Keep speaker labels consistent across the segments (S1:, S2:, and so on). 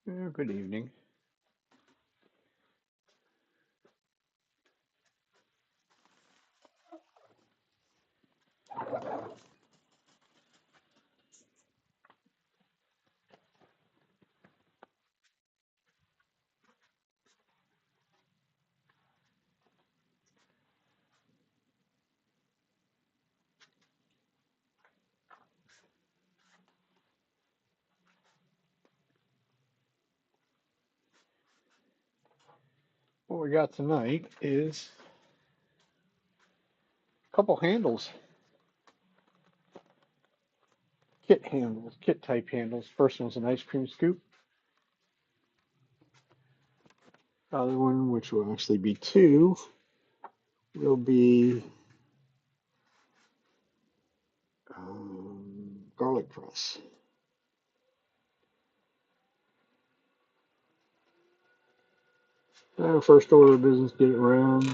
S1: Good evening. What we got tonight is a couple handles, kit type handles. First one's an ice cream scoop. The other one, which will actually be two, will be garlic press. First order of business, get it round.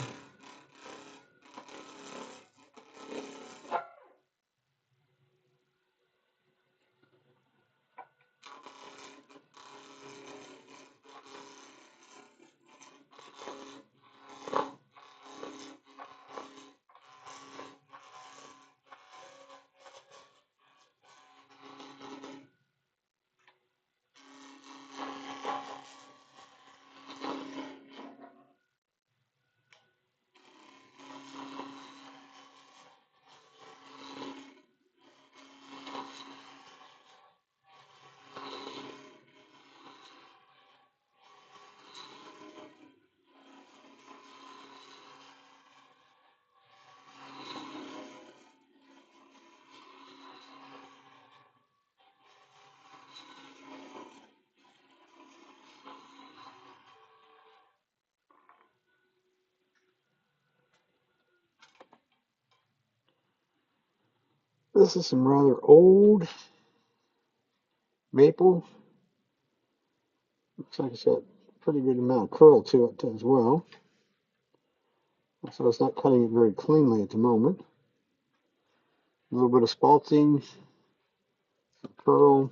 S1: This is some rather old maple. Looks like it's got a pretty good amount of curl to it as well. So it's not cutting it very cleanly at the moment. A little bit of spalting, some curl.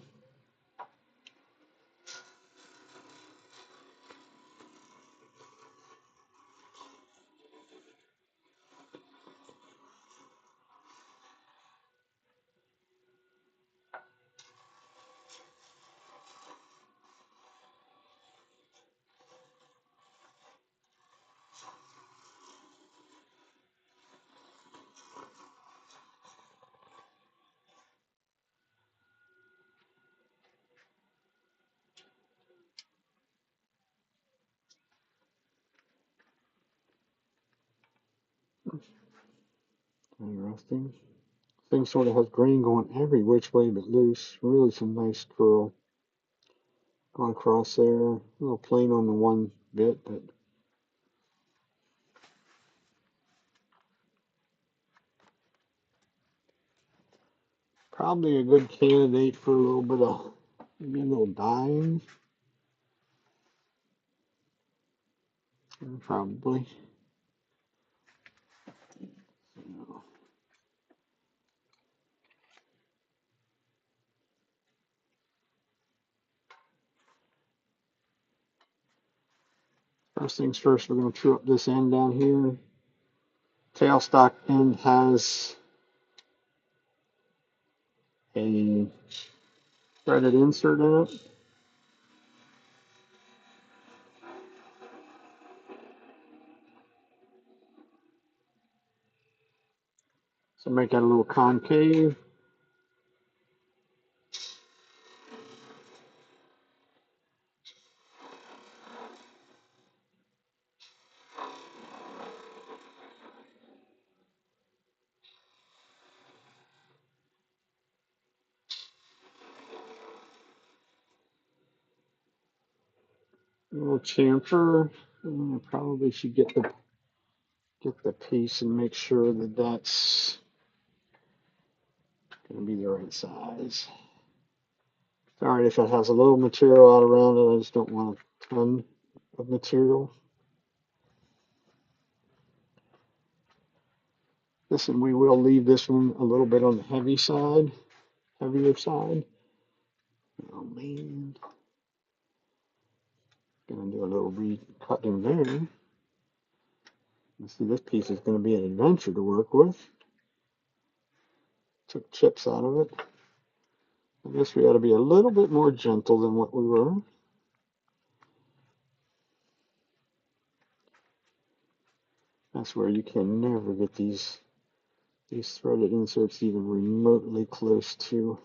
S1: Interesting. Thing sort of has grain going every which way but loose. Really some nice curl going across there. A little plain on the one bit, but probably a good candidate for a little bit of maybe a little dyeing. Probably. First things first, we're going to true up this end down here. Tailstock end has a threaded insert in it. So make that a little concave. A little chamfer. Probably should get the piece and make sure that that's going to be the right size. Sorry if it has a little material out around it. I just don't want a ton of material. Listen, we will leave this one a little bit on the heavier side. Oh man. Gonna do a little recutting there. You see, this piece is going to be an adventure to work with. Took chips out of it. I guess we ought to be a little bit more gentle than what we were. That's where you can never get these threaded inserts even remotely close to.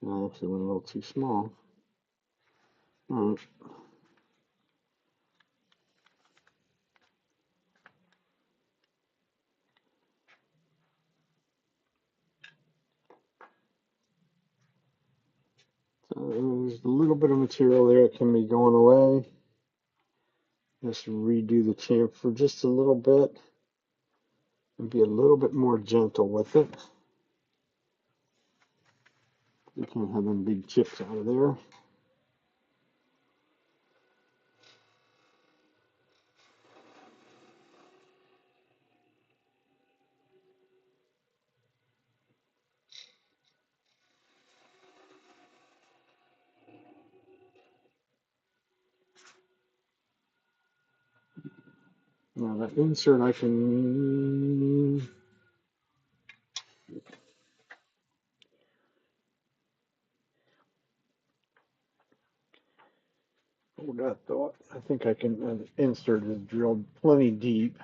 S1: I actually went a little too small. All right. So there's a little bit of material there that can be going away. Just redo the chamfer just a little bit and be a little bit more gentle with it. You can't have them big chips out of there. Now that insert I can hold that thought. I think I can, the insert is drilled plenty deep.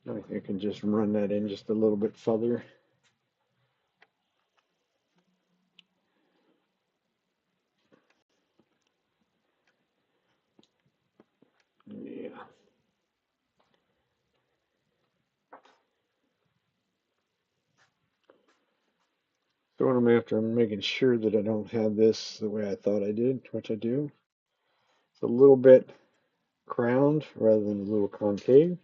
S1: I think I can just run that in just a little bit further. Yeah. So what I'm after, I'm making sure that I don't have this the way I thought I did, which I do. It's a little bit crowned rather than a little concave.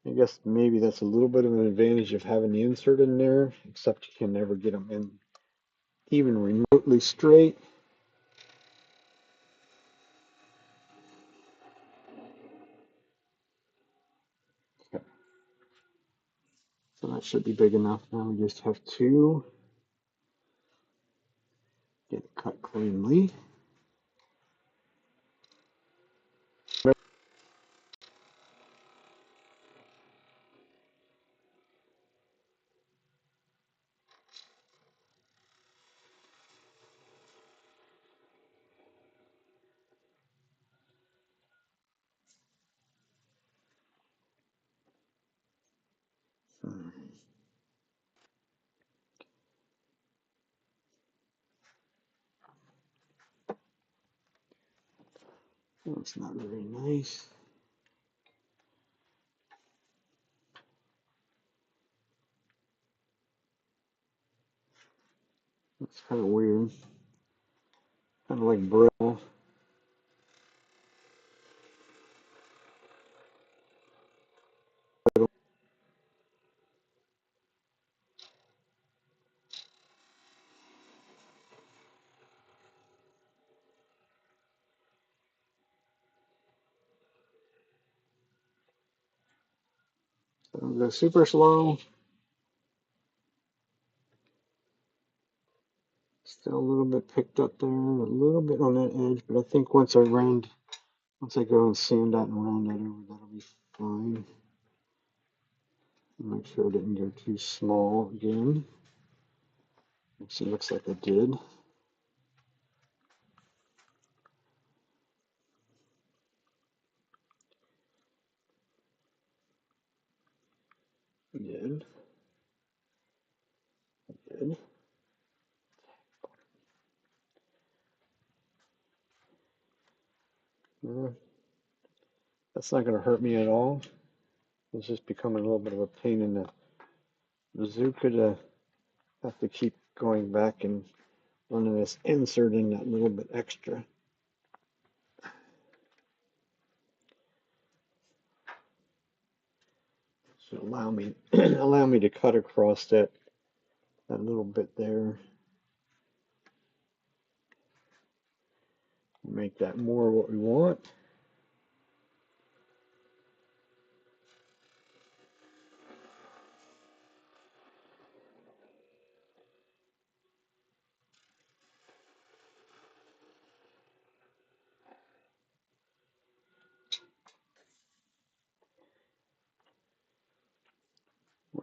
S1: I guess maybe that's a little bit of an advantage of having the insert in there, except you can never get them in even remotely straight. Okay. So that should be big enough. Now we just have to get it cut cleanly. That's not very nice. That's kind of weird. Kind of like Braille. So I'll go super slow. Still a little bit picked up there, a little bit on that edge, but I think once I go and sand that and round that over, that'll be fine. Make sure I didn't go too small again. Actually, looks like I did. Good. Good. That's not going to hurt me at all. It's just becoming a little bit of a pain in the bazooka to have to keep going back and running this insert in that little bit extra. So allow me allow me to cut across that little bit there. Make that more what we want.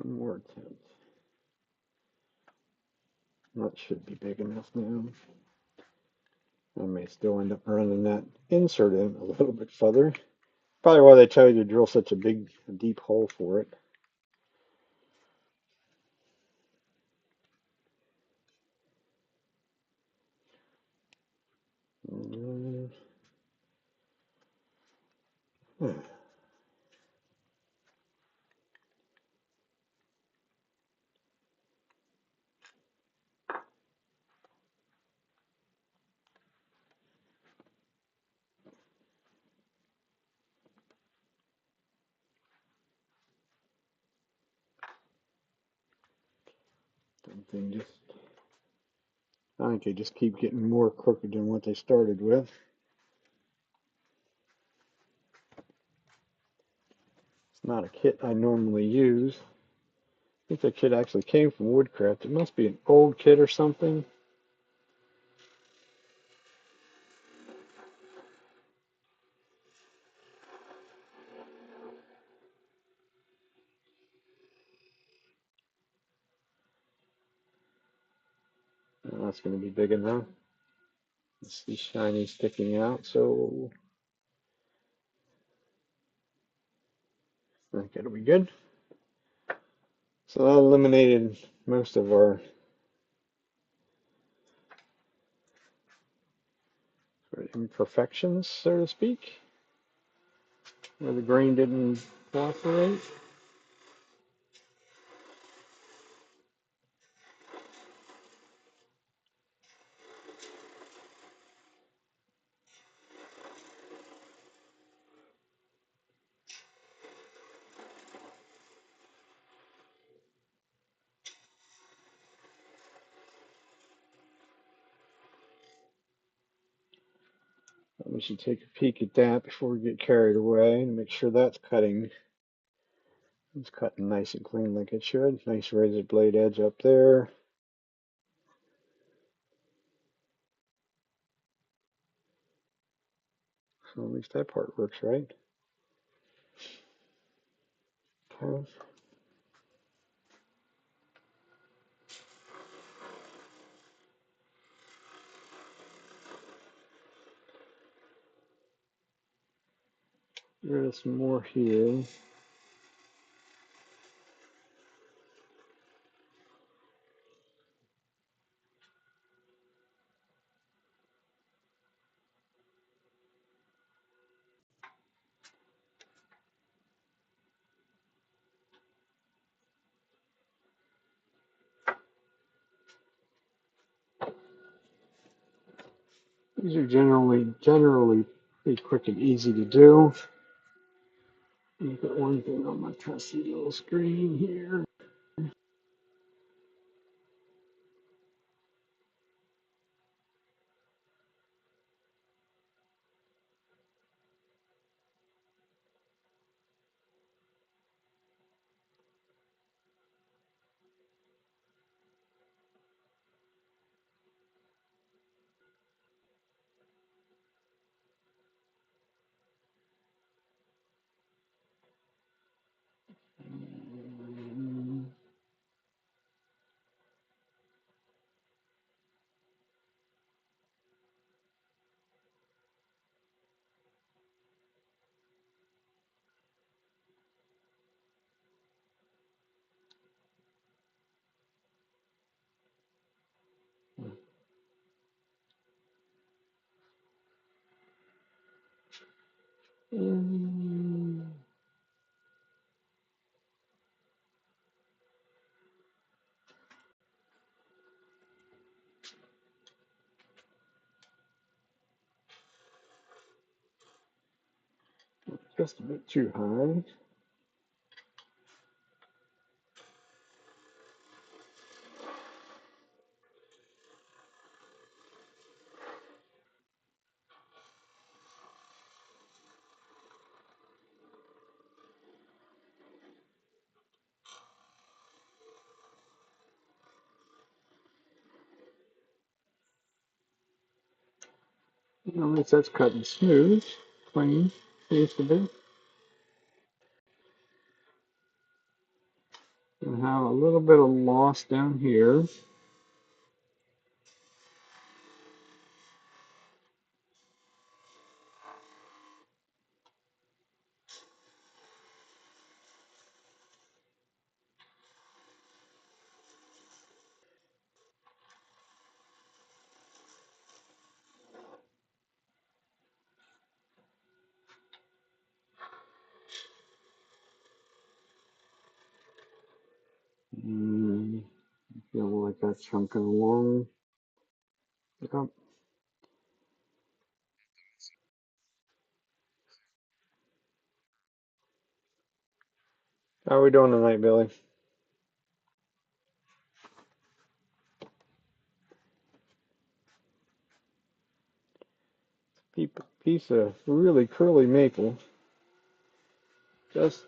S1: One more attempt. That should be big enough now. I may still end up running that insert in a little bit further. Probably why they tell you to drill such a big, deep hole for it. Hmm. I think they just keep getting more crooked than what they started with. It's not a kit I normally use. I think the kit actually came from Woodcraft. It must be an old kit or something. That's going to be big enough. It's the shiny sticking out, so I think it'll be good. So that eliminated most of our imperfections, so to speak, where the grain didn't cooperate. We should take a peek at that before we get carried away and make sure that's cutting. It's cutting nice and clean like it should. Nice razor blade edge up there. So at least that part works right. Okay. There's some more here. These are generally pretty quick and easy to do. Look at one thing on my trusty little screen here. Just a bit too high. At least that's cutting smooth, clean, seems to be. We have a little bit of loss down here. Feel like that's chunking along. Yep. How are we doing tonight, Billy? Piece of really curly maple. Just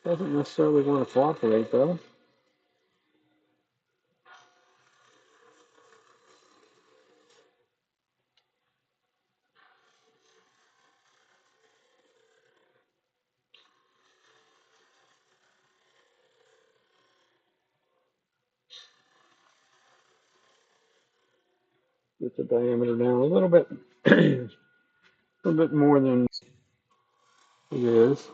S1: doesn't necessarily want to cooperate though. Get the diameter down a little bit, a little bit more than it is.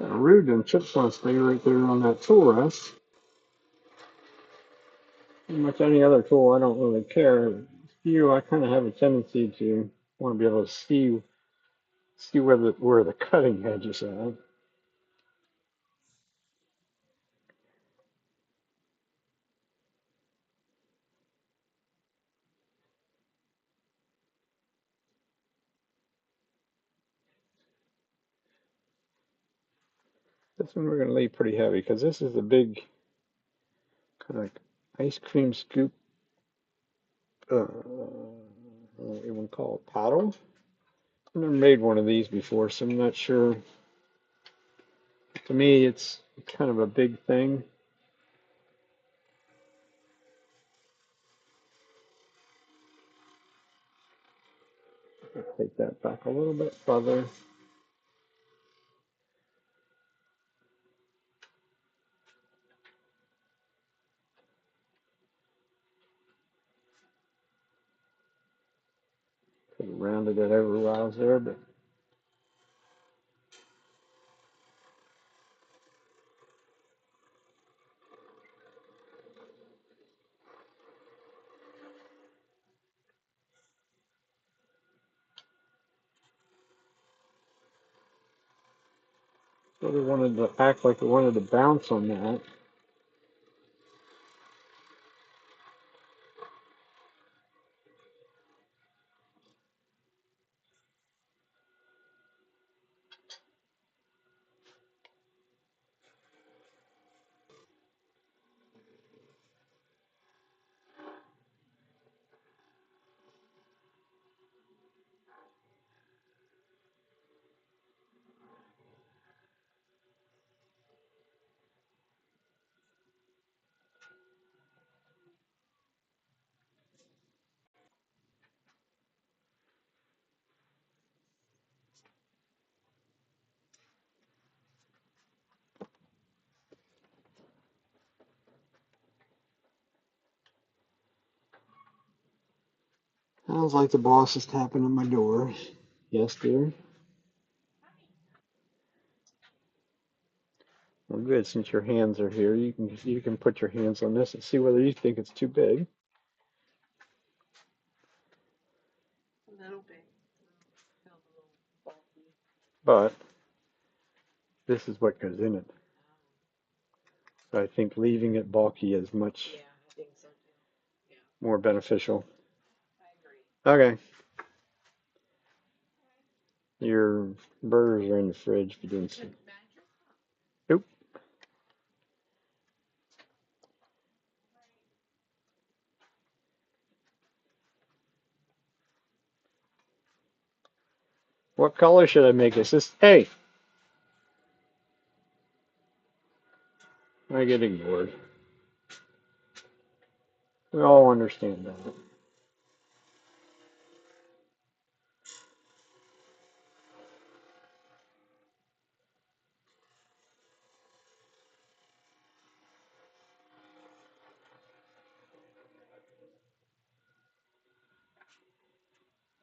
S1: Root and chips want to stay right there on that tool rest. Pretty much any other tool, I don't really care. Skew, I kind of have a tendency to want to be able to see where the cutting edge is at. This one we're going to leave pretty heavy because this is a big kind of ice cream scoop. I don't know what you want to call it, paddle. I've never made one of these before, so I'm not sure. To me, it's kind of a big thing. I'll take that back a little bit further. Could have rounded it everywhere I was there, but sort of wanted to act like it wanted to bounce on that. Sounds like the boss is tapping at my door. Yes, dear. good. Since your hands are here, you can put your hands on this and see whether you think it's too big. But this is what goes in it. So I think leaving it bulky is much more beneficial. Okay, your burgers are in the fridge if you didn't see. Oop. What color should I make this? Hey, I get ignored. We all understand that.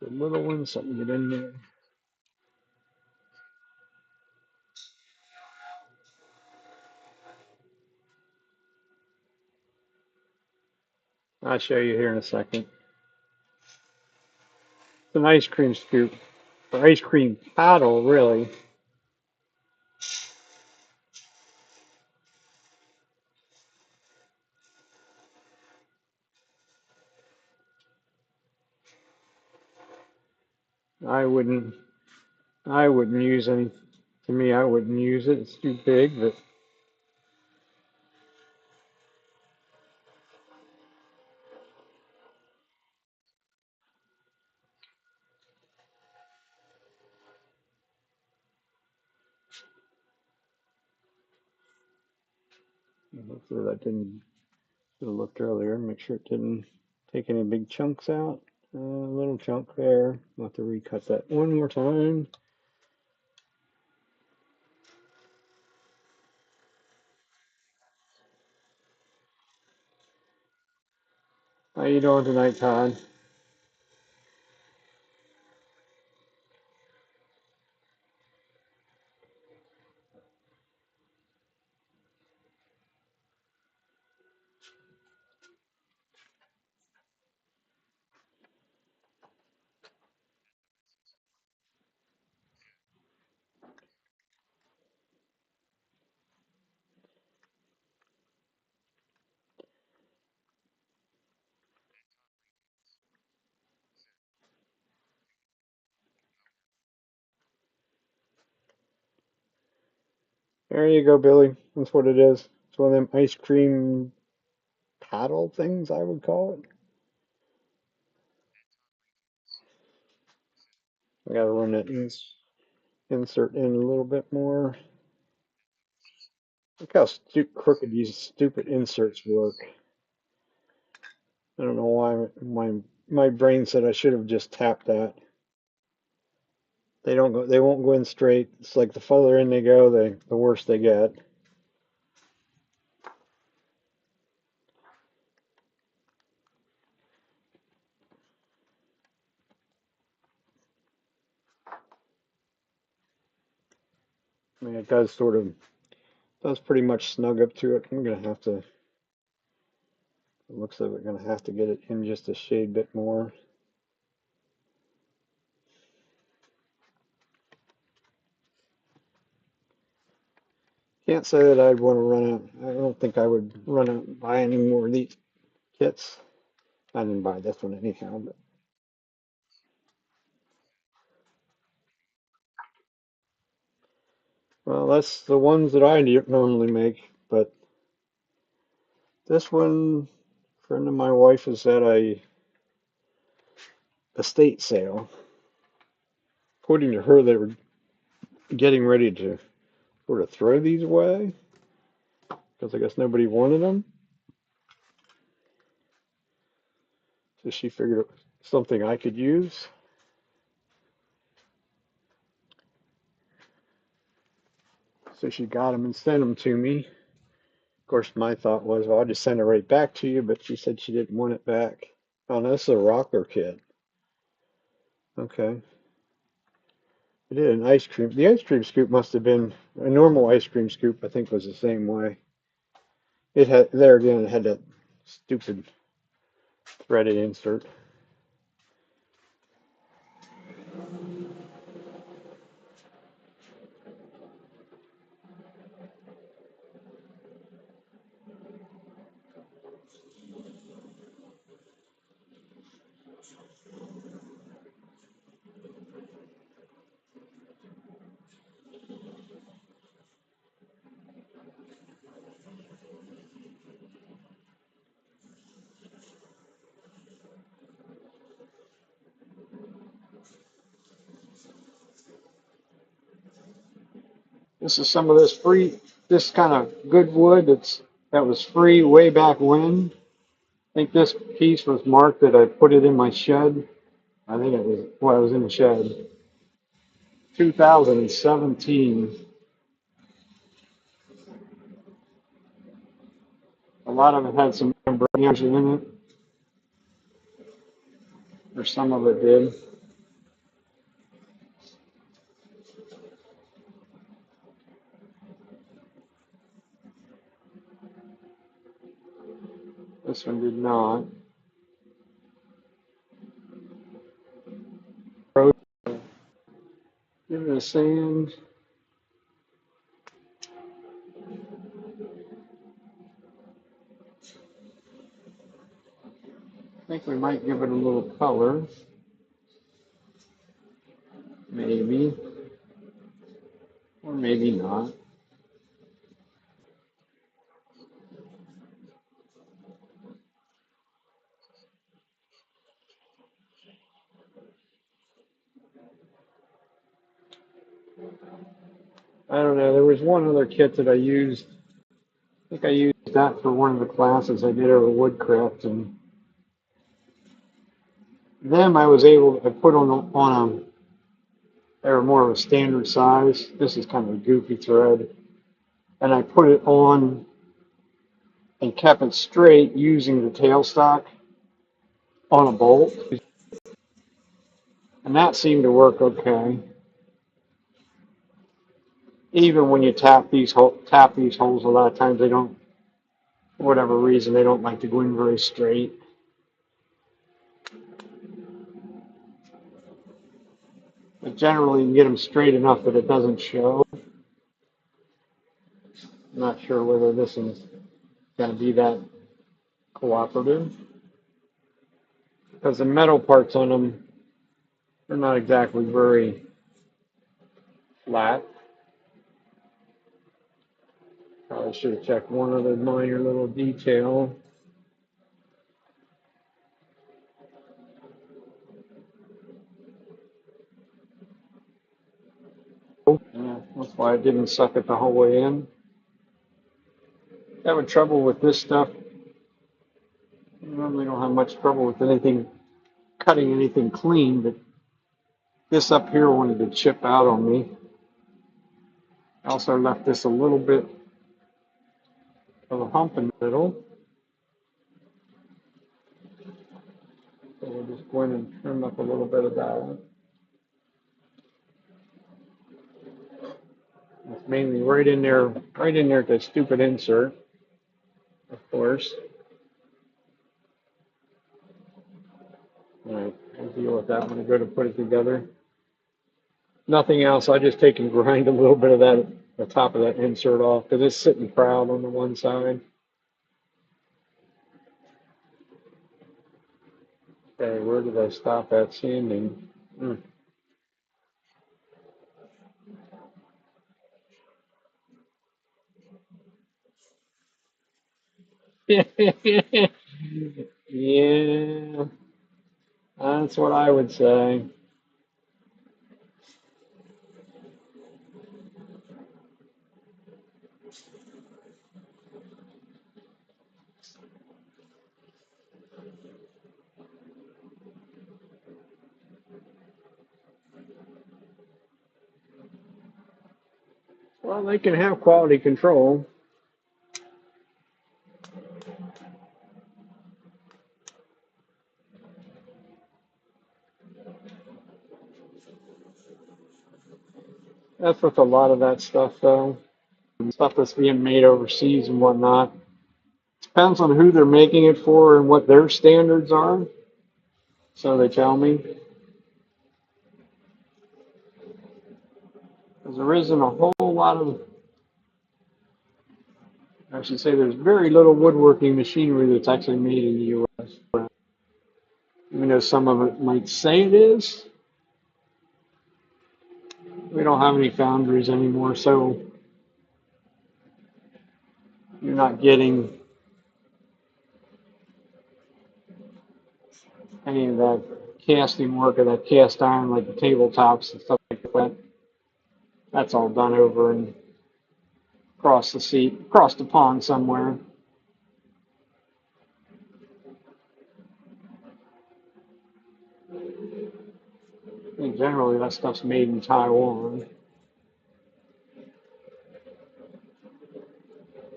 S1: The little one, something get in there. I'll show you here in a second. It's an ice cream scoop, or ice cream paddle, really. I wouldn't, I wouldn't use any. To me, I wouldn't use it. It's too big, but hopefully that didn't. Should have looked earlier. Make sure it didn't take any big chunks out. A little chunk there. I'll have to recut that one more time. How you doing tonight, Todd? There you go, Billy. That's what it is. It's one of them ice cream paddle things, I would call it. I gotta run that insert in a little bit more. Look how crooked these stupid inserts work. I don't know why my brain said I should have just tapped that. They don't go. They won't go in straight. It's like the further in they go, the worse they get. I mean, it does pretty much snug up to it. I'm gonna have to. It looks like we're gonna have to get it in just a shade bit more. Can't say that I'd want to run out. I don't think I would run out and buy any more of these kits. I didn't buy this one anyhow, but well, that's the ones that I normally make. But this one, a friend of my wife is at a estate sale. According to her, they were getting ready to sort of throw these away because I guess nobody wanted them. So she figured it was something I could use. So she got them and sent them to me. Of course, my thought was, well, I'll just send it right back to you, but she said she didn't want it back. Oh, no, this is a rocker kit. Okay. I did an ice cream. The ice cream scoop must have been a normal ice cream scoop. I think was the same way. It had there again. It had that stupid threaded insert. This is some of this kind of good wood that was free way back when. I think this piece was marked that I put it in my shed. I think it was, well, I was in the shed. 2017. A lot of it had some branches in it, or some of it did. This one did not. Give it a sand. I think we might give it a little color. Maybe. Or maybe not. I don't know. There was one other kit that I used. I think I used that for one of the classes I did over woodcraft, and them I was able to put on a. They were more of a standard size. This is kind of a goofy thread, and I put it on and kept it straight using the tailstock on a bolt, and that seemed to work okay. Even when you tap these holes, a lot of times they don't, for whatever reason, they don't like to go in very straight. But generally, you can get them straight enough that it doesn't show. I'm not sure whether this is going to be that cooperative, because the metal parts on them are not exactly very flat. Probably should have checked one other minor little detail. Yeah, that's why it didn't suck it the whole way in. Having trouble with this stuff. I normally don't have much trouble with cutting anything clean, but this up here wanted to chip out on me. I also left this a little bit of a hump in the middle. So we'll just go in and trim up a little bit of that. It's mainly right in there at that stupid insert, of course. All right, I'll deal with that when I go to put it together. Nothing else. I just take and grind a little bit of that, the top of that insert off, because it's sitting proud on the one side. Okay, where did I stop at sanding? Yeah, that's what I would say. Well, they can have quality control. That's with a lot of that stuff, though. Stuff that's being made overseas and whatnot. Depends on who they're making it for and what their standards are. So they tell me. Because there isn't a whole lot of, I should say, there's very little woodworking machinery that's actually made in the U.S. Even though some of it might say it is, we don't have any foundries anymore, so you're not getting any of that casting work or that cast iron like the tabletops and stuff like that. That's all done over and across the pond somewhere. And generally, that stuff's made in Taiwan.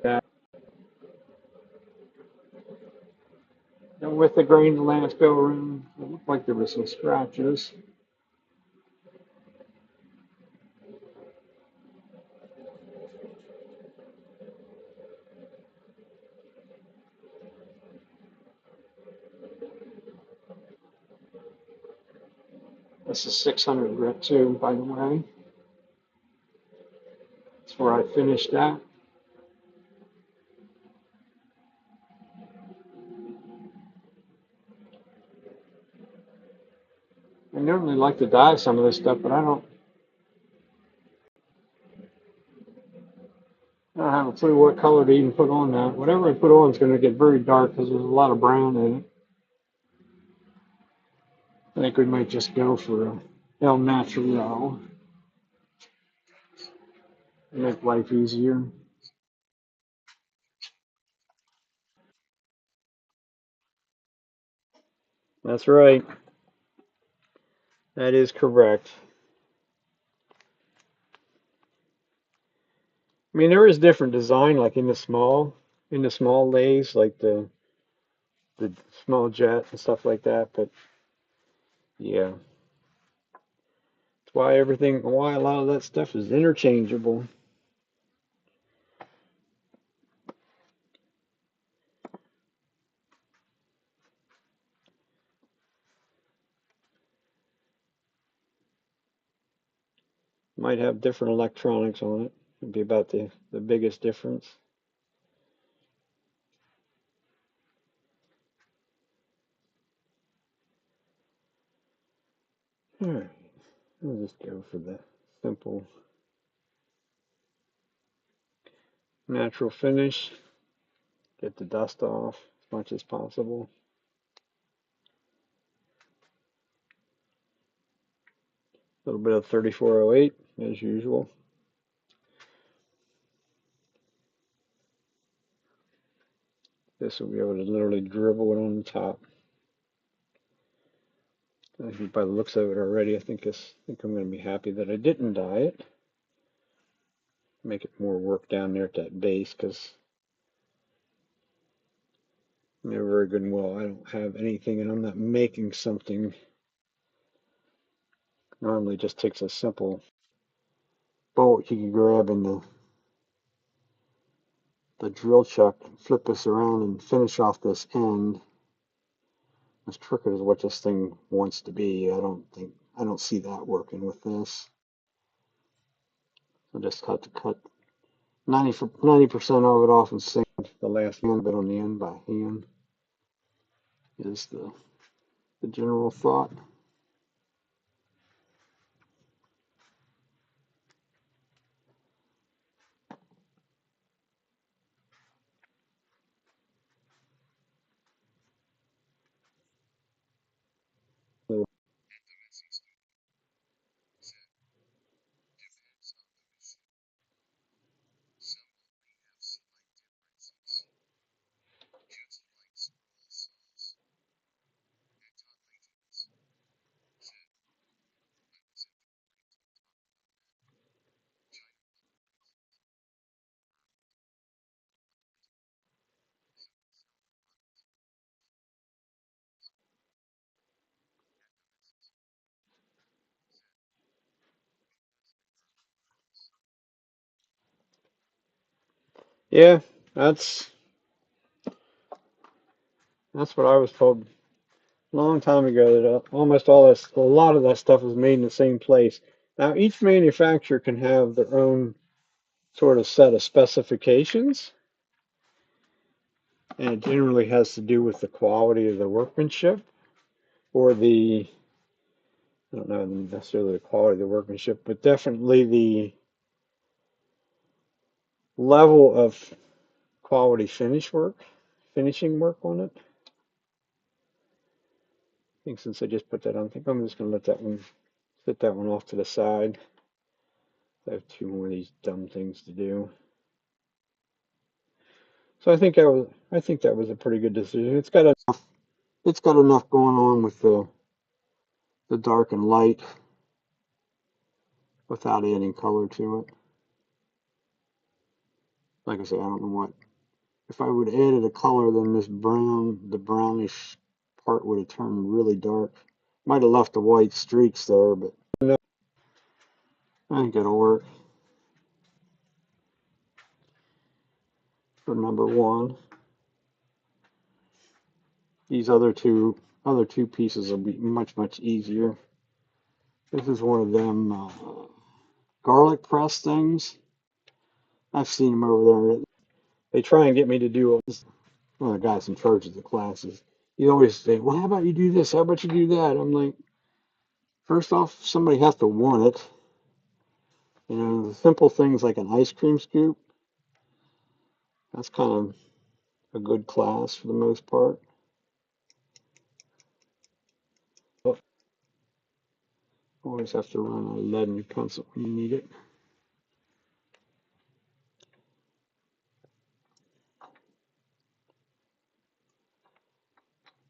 S1: Yeah. And with the grain the last go around, it looked like there were some scratches. This is 600 grit too, by the way. That's where I finished that. I normally like to dye some of this stuff, but I don't have a clue what color to even put on that. Whatever I put on is going to get very dark because there's a lot of brown in it. I think we might just go for a El Natural to make life easier. That's right. That is correct. I mean, there is different design, like in the small lathes, like the small jet and stuff like that. But yeah, that's why a lot of that stuff is interchangeable. Might have different electronics on it. It'd be about the biggest difference. All right, I'll just go for the simple natural finish. Get the dust off as much as possible. A little bit of 3408 as usual. This will be able to literally dribble it on the top. I think by the looks of it already, I think I'm going to be happy that I didn't dye it. Make it more work down there at that base because they're very good and well. I don't have anything and I'm not making something. Normally just takes a simple bolt you can grab in the drill chuck, flip this around and finish off this end. As tricky as what this thing wants to be, I don't see that working with this. I just have to cut 90% of it off and sand the last hand bit on the end by hand is the general thought. Yeah, that's that's what I was told a long time ago, that almost all that, a lot of that stuff is made in the same place. Now, each manufacturer can have their own sort of set of specifications, and it generally has to do with the quality of the workmanship or the, I don't know necessarily the quality of the workmanship, but definitely the level of quality finishing work on it. I think since I just put that on, I think I'm just going to let that one, set that one off to the side. I have two more of these dumb things to do. So I think that was a pretty good decision. It's got enough going on with the dark and light without adding color to it. Like I said, I don't know what, if I would have added a color, then the brownish part would have turned really dark. Might have left the white streaks there, but I think it'll work for number one. These other two pieces will be much easier. This is one of them garlic press things. I've seen them over there. They try and get me to do one of the guys in charge of the classes. He always say, "Well, how about you do this? How about you do that?" I'm like, first off, somebody has to want it. You know, the simple things like an ice cream scoop, that's kind of a good class for the most part. But always have to run a lead in your pencil when you need it.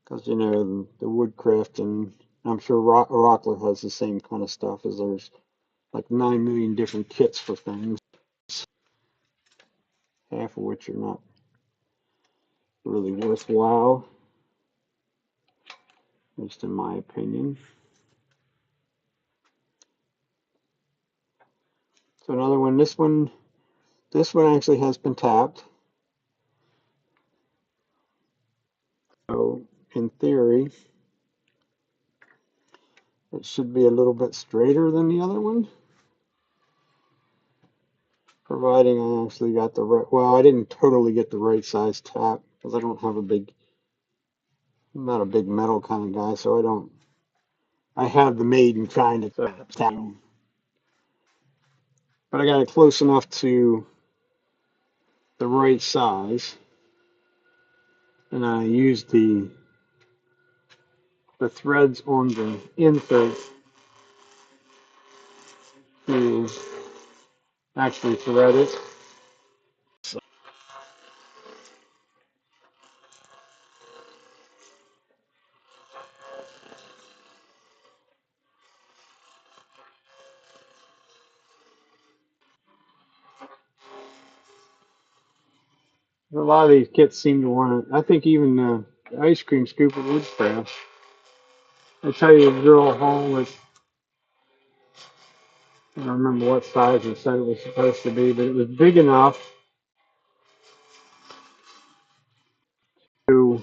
S1: Because, you know, the woodcraft, and I'm sure Rockler has the same kind of stuff, as there's like 9 million different kits for things, half of which are not really worthwhile, at least in my opinion. So another one, this one actually has been tapped. So in theory, it should be a little bit straighter than the other one, providing I actually got the right, well, I didn't totally get the right size tap because I don't have I'm not a big metal kind of guy, so I have the Maiden kind of tap, but I got it close enough to the right size, and I used the threads on the insert to actually thread it. A lot of these kits seem to want to, I think even the ice cream scoop at Woodcraft, they tell you to drill a hole with, I don't remember what size it said it was supposed to be, but it was big enough to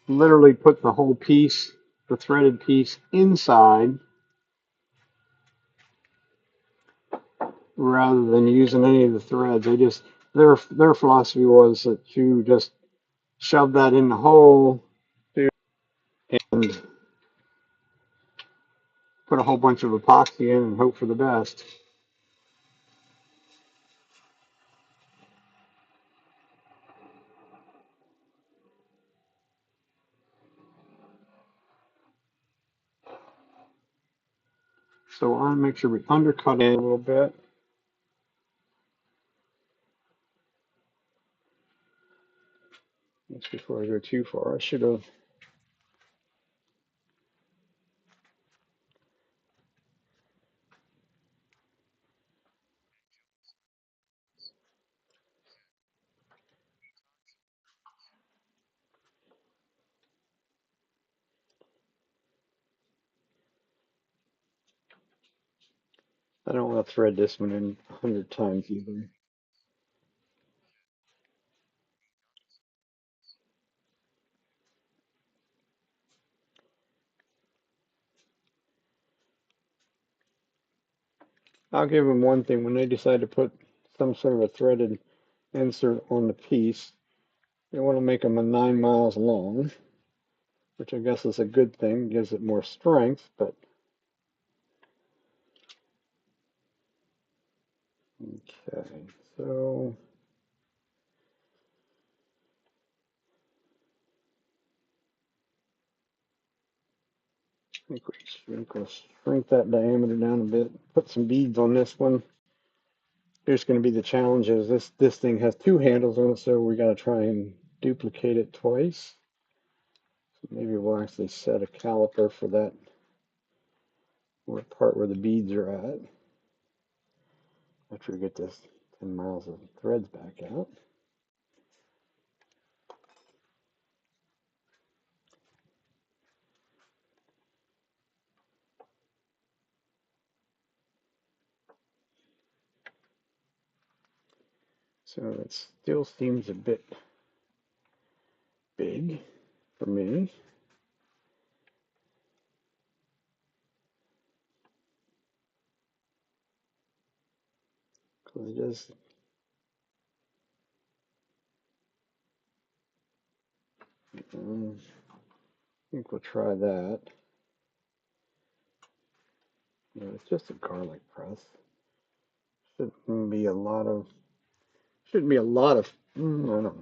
S1: literally put the whole piece, the threaded piece, inside rather than using any of the threads. Their philosophy was that you just shove that in the hole and put a whole bunch of epoxy in and hope for the best. So I want to make sure we undercut it a little bit. That's before I go too far. I should have. I don't want to thread this one in 100 times either. I'll give them one thing. When they decide to put some sort of a threaded insert on the piece, they want to make them a 9 miles long, which I guess is a good thing, gives it more strength, but okay, so I think we'll shrink that diameter down a bit, put some beads on this one. Here's going to be the challenge is this thing has two handles on it, so we got to try and duplicate it twice. So maybe we'll actually set a caliper for that part where the beads are at after we get this 10 miles of threads back out. So it still seems a bit big for me. Because it is, I think we'll try that. You know, it's just a garlic press. Shouldn't be a lot of, I don't know.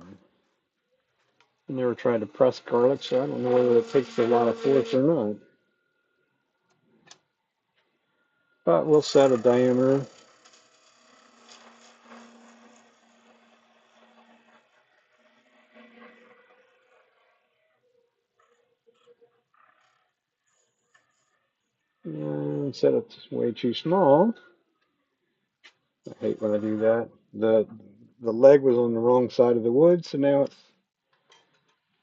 S1: I never tried to press garlic, so I don't know whether it takes a lot of force or not. But we'll set a diameter. And set it way too small. I hate when I do that. The leg was on the wrong side of the wood, so now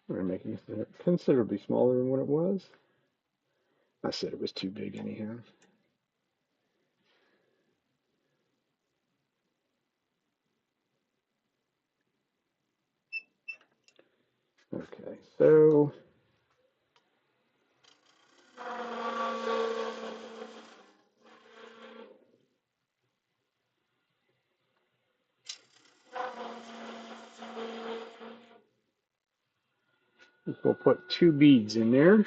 S1: we're making it considerably smaller than what it was. I said it was too big anyhow. Okay, so we'll put two beads in there.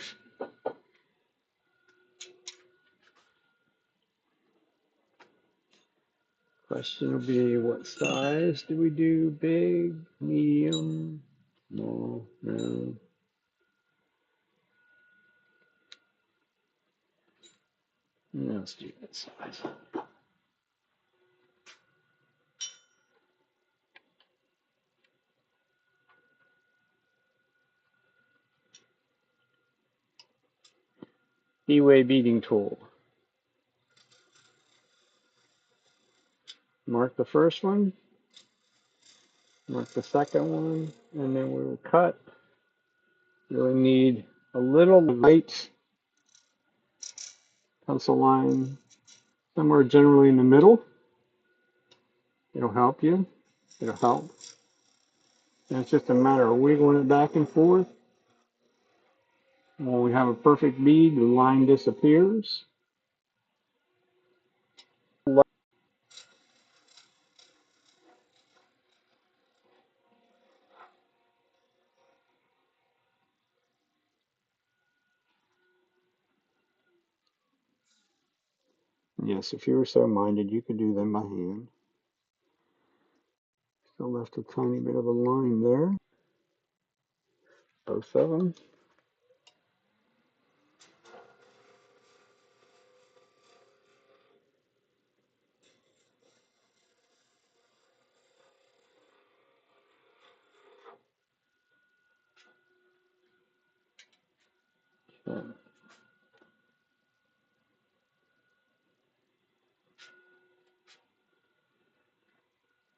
S1: Question will be, what size do we do? Big, medium, small, no. Let's do that size. E-way beading tool. Mark the first one, mark the second one, and then we will cut. Really need a little light pencil line somewhere generally in the middle. It'll help you. It'll help. And it's just a matter of wiggling it back and forth. When we have a perfect bead, the line disappears. Yes, if you were so minded, you could do them by hand. Still left a tiny bit of a line there. Both of them.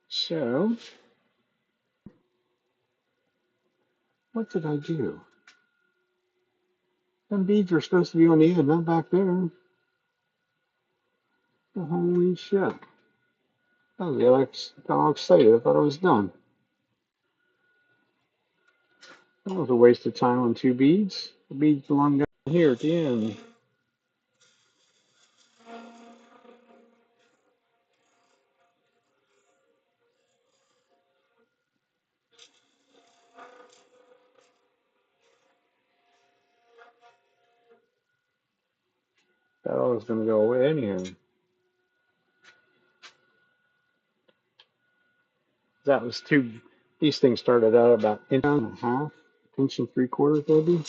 S1: So, what did I do? Them beads are supposed to be on the end, not back there. Holy shit. Got all excited. I thought it was done. That was a waste of time on two beads. The beads belong down here at the end. That was going to go away anyhow. That was two. These things started out about inch and a half, inch and 3/4 maybe.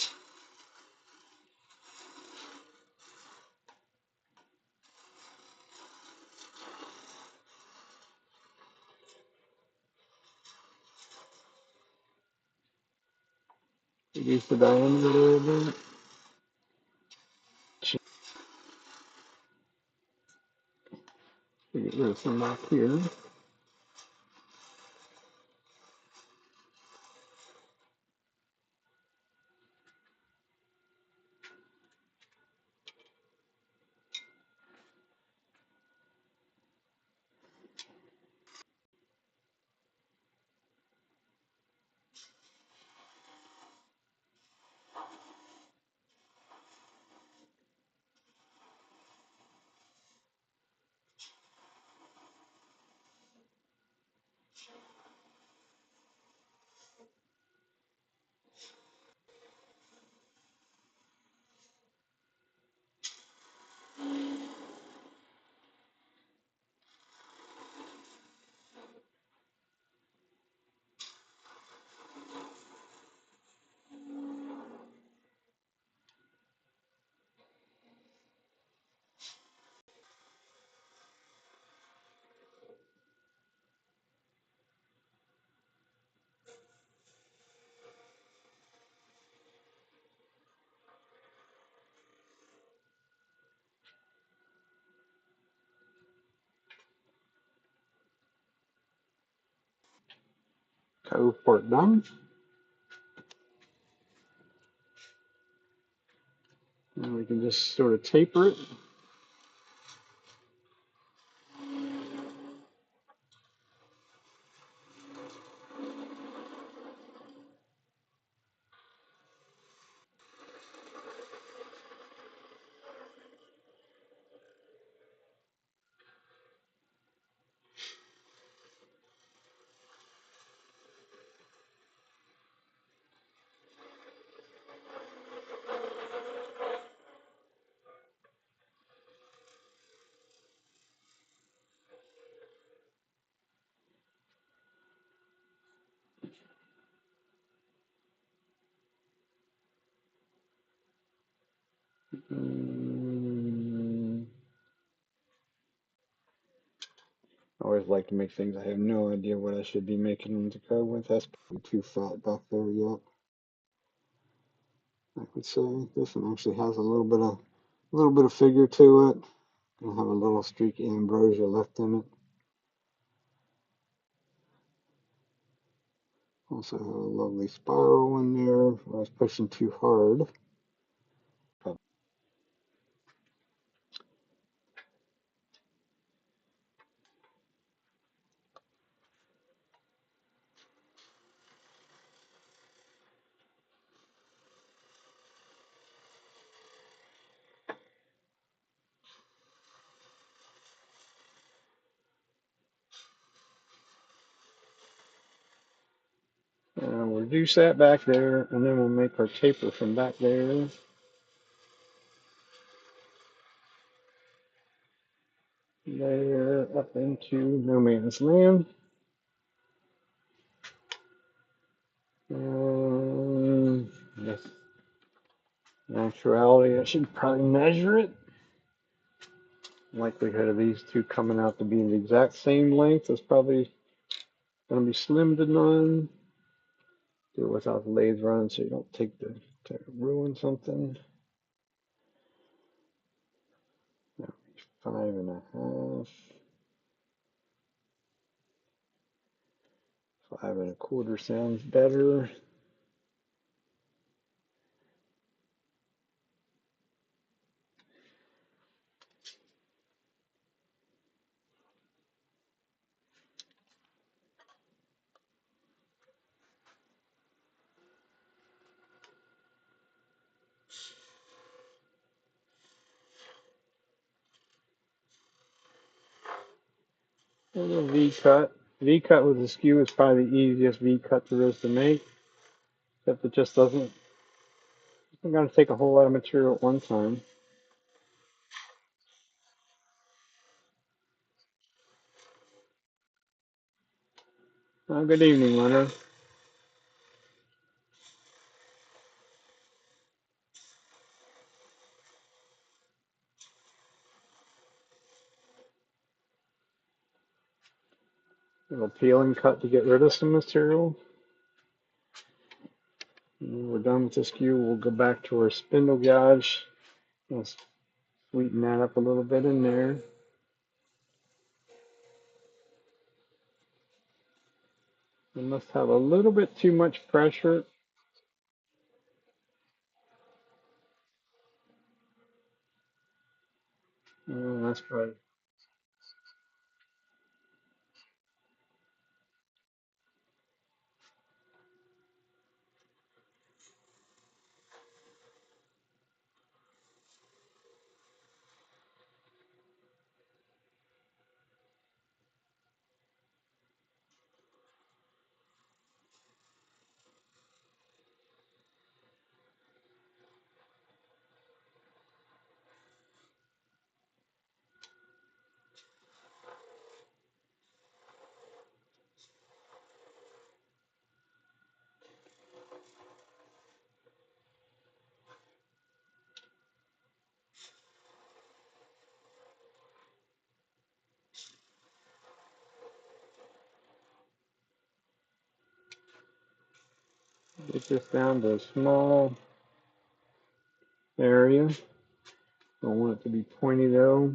S1: Reduce the diameter a little bit. Get rid of some back here. Cove part done. And we can just sort of taper it. I always like to make things I have no idea what I should be making them to go with. That's probably too fat back there yet. I would say this one actually has a little bit of figure to it. Gonna have a little streak of ambrosia left in it. Also have a lovely spiral in there. I was pushing too hard. And we'll reduce that back there, and then we'll make our taper from back there. There, up into no man's land. Yes. In actuality, I should probably measure it. Likelihood of these two coming out to be the exact same length is probably going to be slim to none. Do it without the lathe running so you don't take to ruin something. No, 5.5. 5.25 sounds better. A little V cut. V cut with the skew is probably the easiest V cut there is to make, except it just doesn't. I'm going to take a whole lot of material at one time. Good evening, Leonard. A little peeling cut to get rid of some material. When we're done with the skew, we'll go back to our spindle gouge. Let's sweeten that up a little bit in there. We must have a little bit too much pressure. That's right. Get this down to a small area. Don't want it to be pointy though.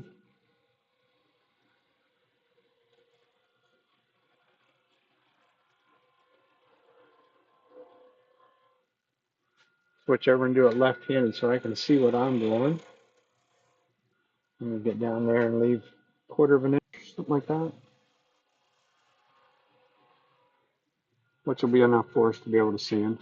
S1: Switch over and do it left-handed so I can see what I'm doing. I'm gonna get down there and leave a quarter of an inch, something like that, which will be enough for us to be able to see him.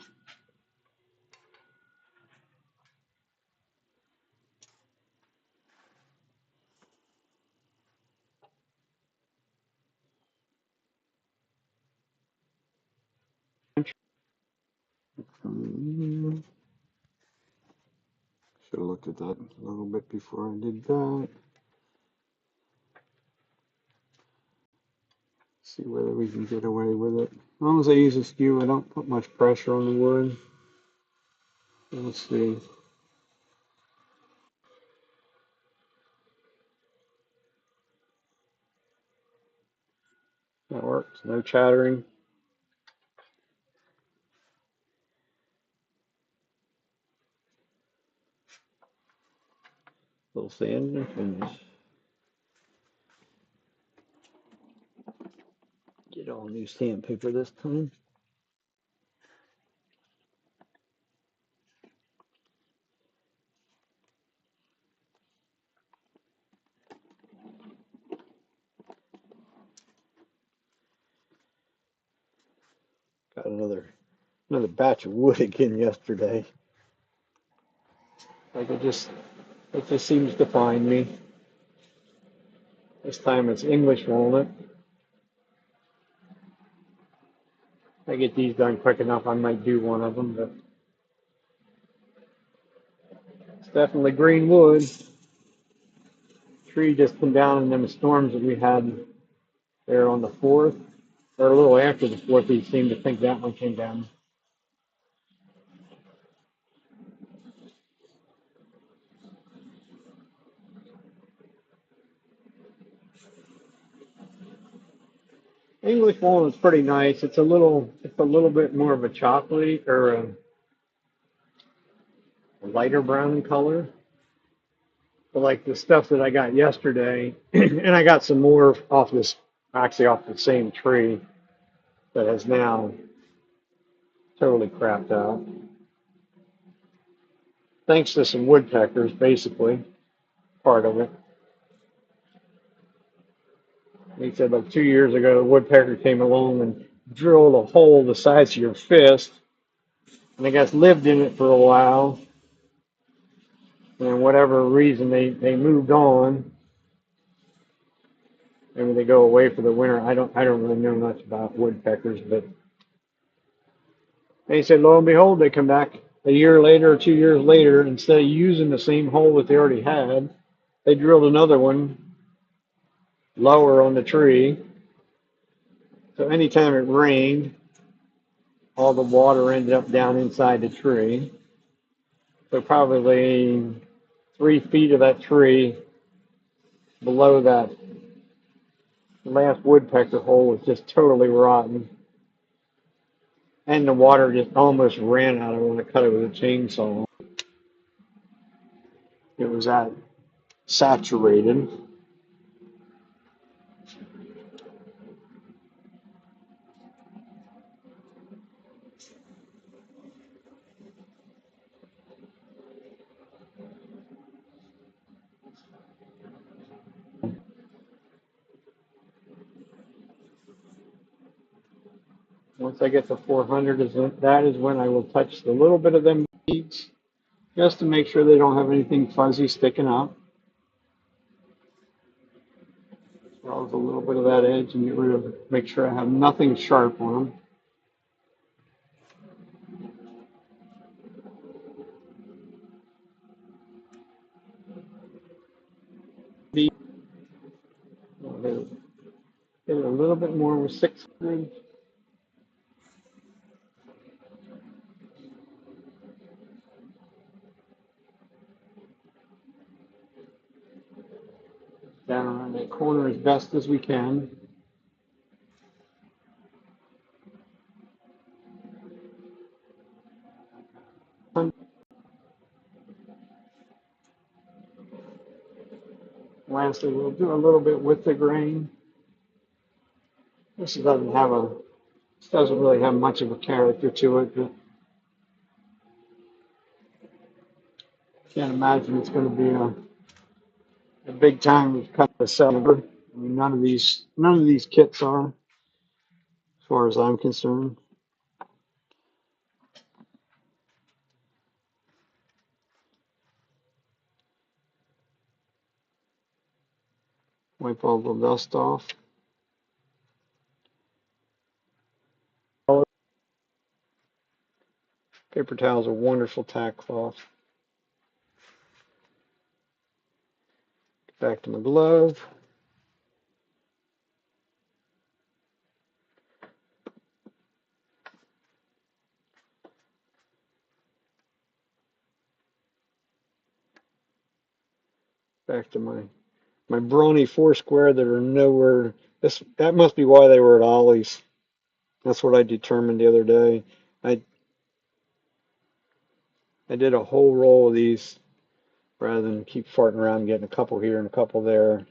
S1: Should have looked at that a little bit before I did that. See whether we can get away with it. As long as I use a skew, I don't put much pressure on the wood. Let's see. That works. No chattering. Little sand and finish. Get all new sandpaper this time. Got another batch of wood again yesterday. Like it just seems to find me. This time it's English walnut. If I get these done quick enough, I might do one of them, but it's definitely green wood. Tree just come down in them storms that we had there on the 4th, or a little after the 4th. We seemed to think that one came down. English walnut's pretty nice. It's a little bit more of a chocolate or a lighter brown color. But like the stuff that I got yesterday, and I got some more off this, actually off the same tree that has now totally crapped out. Thanks to some woodpeckers, basically, part of it. He said like 2 years ago, a woodpecker came along and drilled a hole the size of your fist, and I guess lived in it for a while. And whatever reason, they moved on. Maybe they go away for the winter. I don't really know much about woodpeckers, but they said lo and behold, they come back a year later or 2 years later. Instead of using the same hole that they already had, they drilled another one lower on the tree. So anytime it rained, all the water ended up down inside the tree. So probably 3 feet of that tree below that last woodpecker hole was just totally rotten. And the water just almost ran out of it when I cut it with a chainsaw. It was that saturated. Once I get to 400, that is when I will touch a little bit of them beads, just to make sure they don't have anything fuzzy sticking up. As well as a little bit of that edge, and get rid of, make sure I have nothing sharp on them. Hit it a little bit more with 600. Down around that corner as best as we can. Lastly, we'll do a little bit with the grain. This doesn't really have much of a character to it, but can't imagine it's going to be a big time cut to sell. I mean, none of these kits are, as far as I'm concerned. Wipe all the dust off. Paper towel is a wonderful tack cloth. Back to my glove. Back to my brawny Foursquare that are nowhere. That must be why they were at Ollie's. That's what I determined the other day. I I did a whole roll of these rather than keep farting around getting a couple here and a couple there.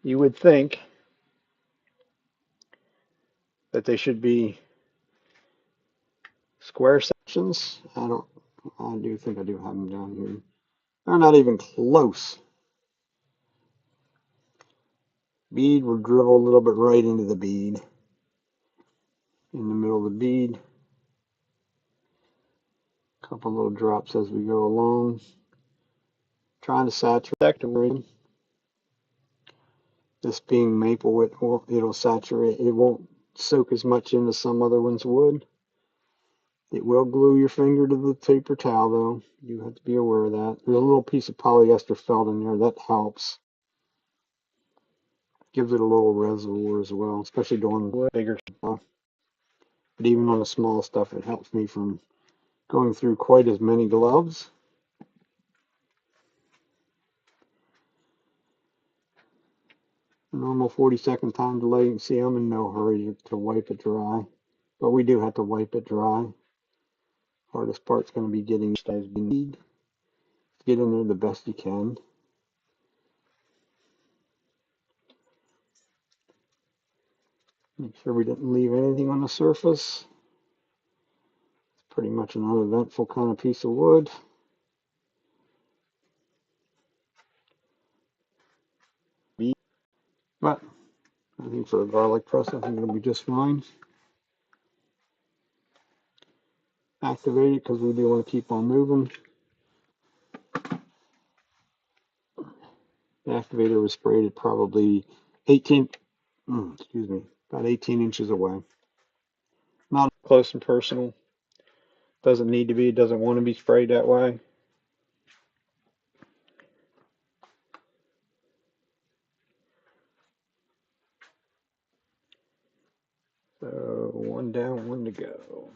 S1: You would think that they should be square sections. I do think I do have them down here. They're not even close. Bead will dribble a little bit right into the bead. In the middle of the bead. A couple little drops as we go along. Trying to saturate. This being maple, it'll saturate. It won't soak as much in as some other ones would. It will glue your finger to the paper towel, though. You have to be aware of that. There's a little piece of polyester felt in there. That helps. Gives it a little reservoir as well, especially doing bigger stuff. But even on the small stuff, it helps me from going through quite as many gloves. A normal 40-second time delay. You can see I'm in no hurry to wipe it dry. But we do have to wipe it dry. Hardest part's going to be getting as you need. Get in there the best you can. Make sure we didn't leave anything on the surface. It's pretty much an uneventful kind of piece of wood. But I think for a garlic press, I think it'll be just fine. Activate it because we do want to keep on moving. The activator was sprayed at probably 18, excuse me, about 18 inches away. Not close and personal. Doesn't need to be. Doesn't want to be sprayed that way. So one down, one to go.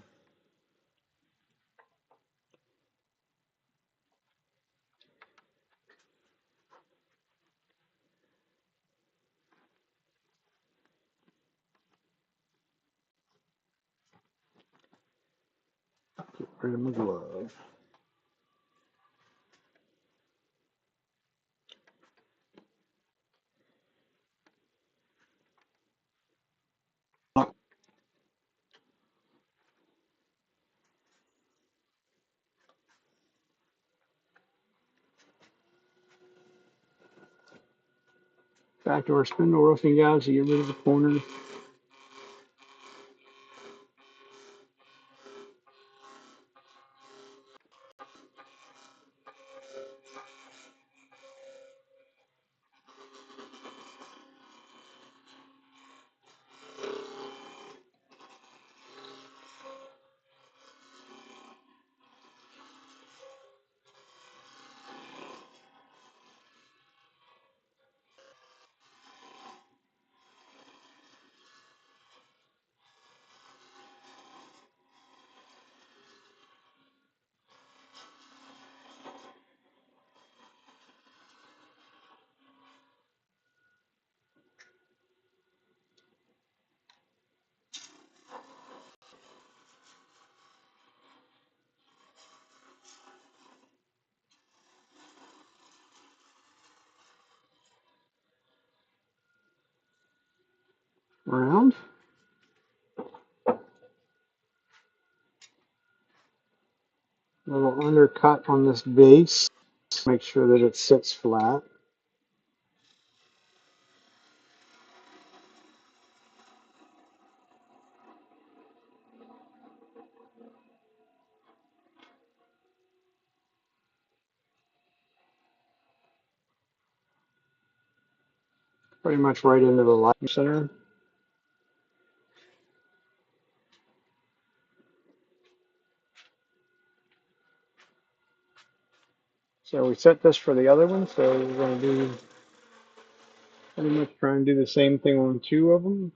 S1: Get rid of my glove. Back to our spindle roofing gouge to get rid of the corner. Around. A little undercut on this base. Make sure that it sits flat. Pretty much right into the light center. So we set this for the other one, so we're going to do pretty much try and do the same thing on two of them.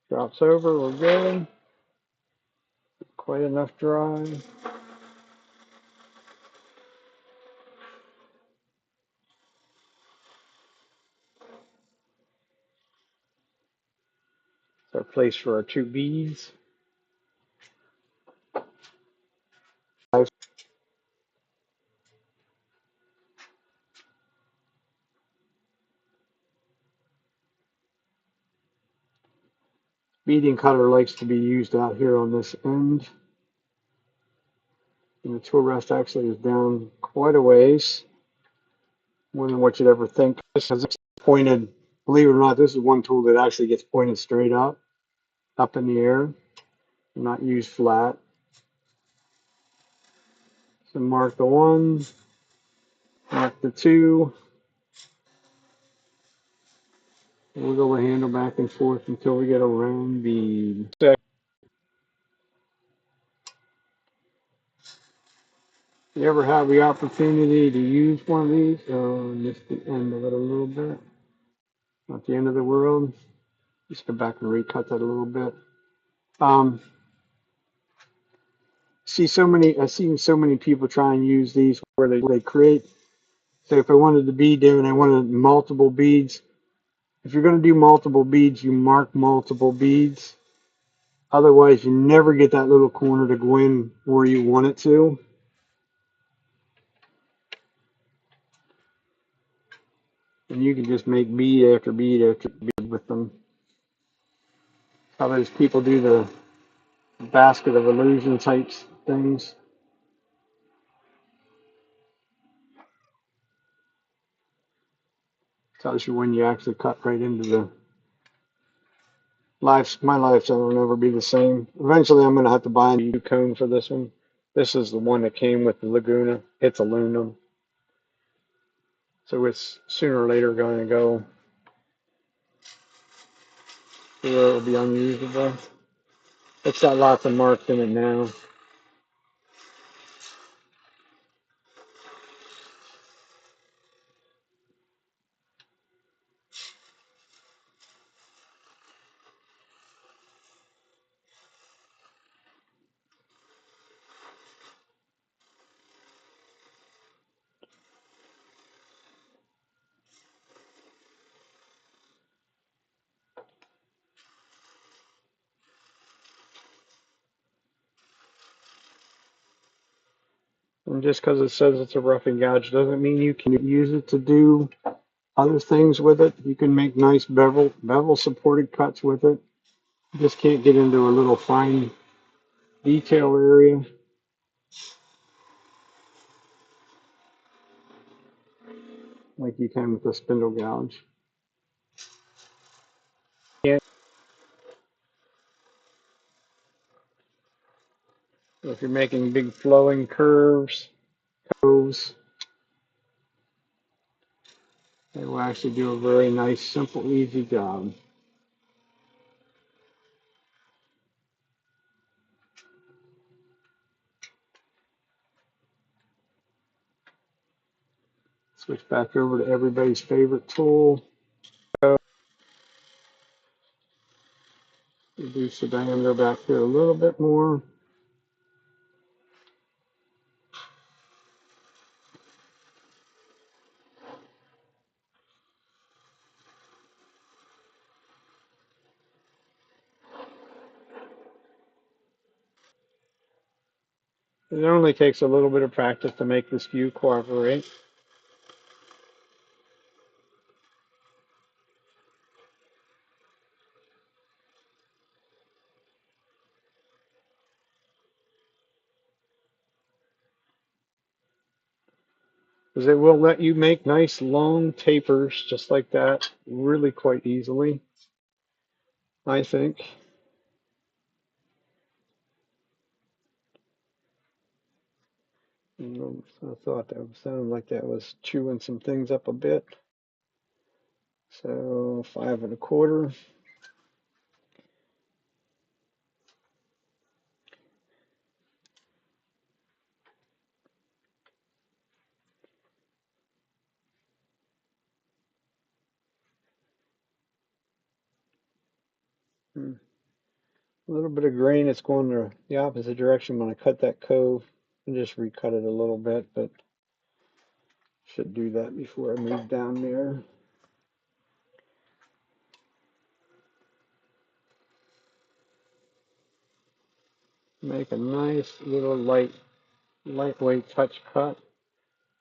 S1: Drops over, we're good. Quite enough dry. It's our place for our two beads. Beading cutter likes to be used out here on this end. And the tool rest actually is down quite a ways. More than what you'd ever think. This has pointed, believe it or not, this is one tool that actually gets pointed straight up in the air, not used flat. So mark the one, mark the two, wiggle the handle back and forth until we get a round bead. If you ever have the opportunity to use one of these, missed the end of it a little bit. Not the end of the world. Just go back and recut that a little bit. I've seen so many people try and use these where they create. So if I wanted the bead there and I wanted multiple beads, if you're going to do multiple beads, you mark multiple beads. Otherwise, you never get that little corner to go in where you want it to. And you can just make bead after bead after bead with them. How those people do the basket of illusion types things. Tells you when you actually cut right into the My lifestyle will never be the same. Eventually, I'm going to have to buy a new cone for this one. This is the one that came with the Laguna. It's aluminum, so it's sooner or later going to go to where it'll be unusable. It's got lots of marks in it now. And just because it says it's a roughing gouge doesn't mean you can use it to do other things with it. You can make nice bevel supported cuts with it. You just can't get into a little fine detail area like you can with a spindle gouge. Yeah. So if you're making big flowing curves, coves, it will actually do a very nice, simple, easy job. Switch back over to everybody's favorite tool. Reduce the diameter back here a little bit more. It only takes a little bit of practice to make this view cooperate. Because it will let you make nice long tapers just like that really quite easily, I think. I thought that sounded like that was chewing some things up a bit. So 5 1/4. A little bit of grain, it's going the opposite direction when I cut that cove. And just recut it a little bit, but should do that before I move down there. Make a nice little lightweight touch cut.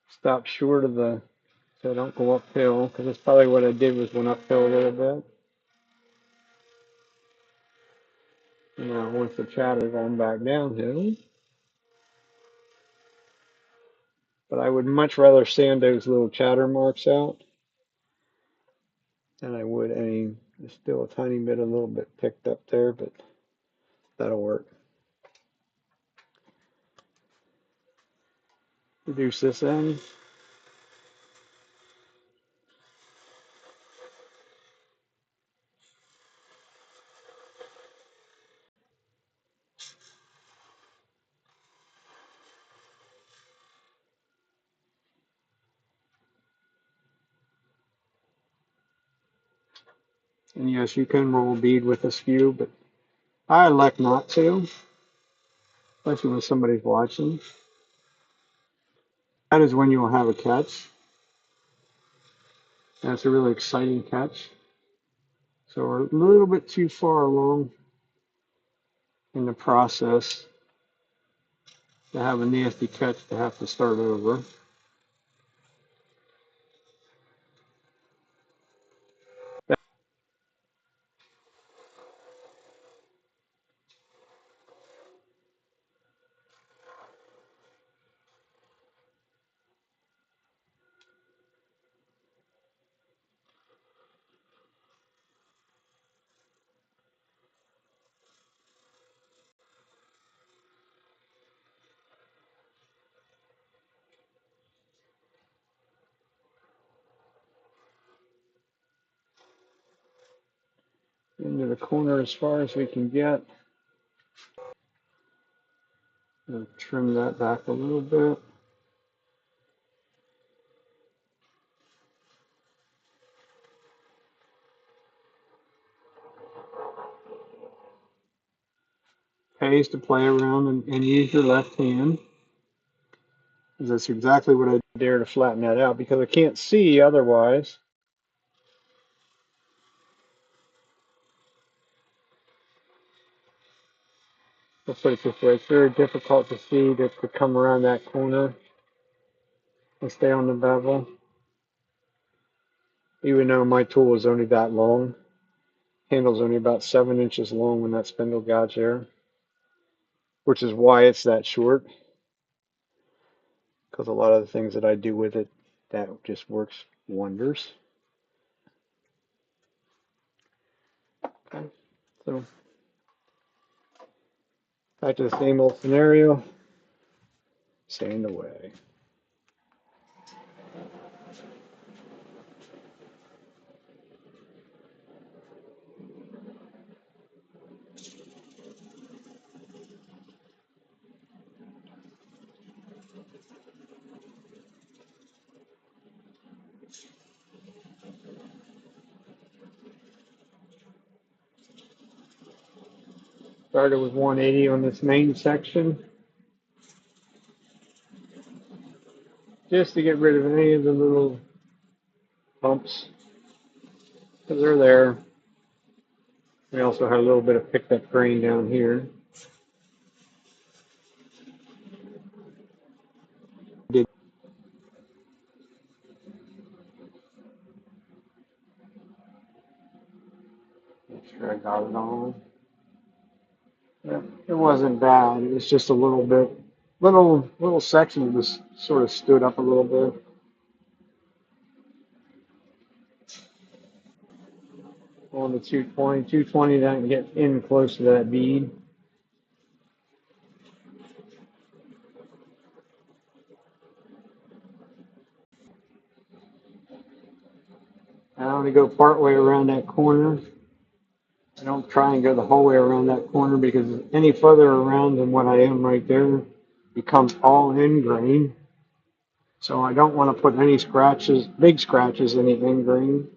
S1: Stop short of the, so I don't go uphill, because that's probably what I did was went uphill a little bit. Now once the chatter going back downhill. But I would much rather sand those little chatter marks out than I would any. There's still a tiny bit, a little bit picked up there, but that'll work. Reduce this end. And yes, you can roll a bead with a skew, but I elect not to, especially when somebody's watching. That is when you will have a catch. That's a really exciting catch. So we're a little bit too far along in the process to have a nasty catch to have to start over. into the corner as far as we can get. We'll trim that back a little bit. Pays to play around and use your left hand. That's exactly what I dare to flatten that out because I can't see otherwise. Let's put it this way, it's very difficult to see to come around that corner and stay on the bevel. Even though my tool is only that long, handle's only about 7 inches long when that spindle gouge there, which is why it's that short. Because a lot of the things that I do with it, that just works wonders. Okay, so back to the same old scenario, sand away. Started with 180 on this main section, just to get rid of any of the little bumps, because they're there. We also had a little bit of picked up grain down here. Did make sure I got it all. Yeah, it wasn't bad. It was just a little bit, little section was sort of stood up a little bit. On the 220 doesn't get in close to that bead. I only go part way around that corner. I don't try and go the whole way around that corner because any further around than what I am right there becomes all in grain. So I don't want to put any scratches, big scratches in the end grain.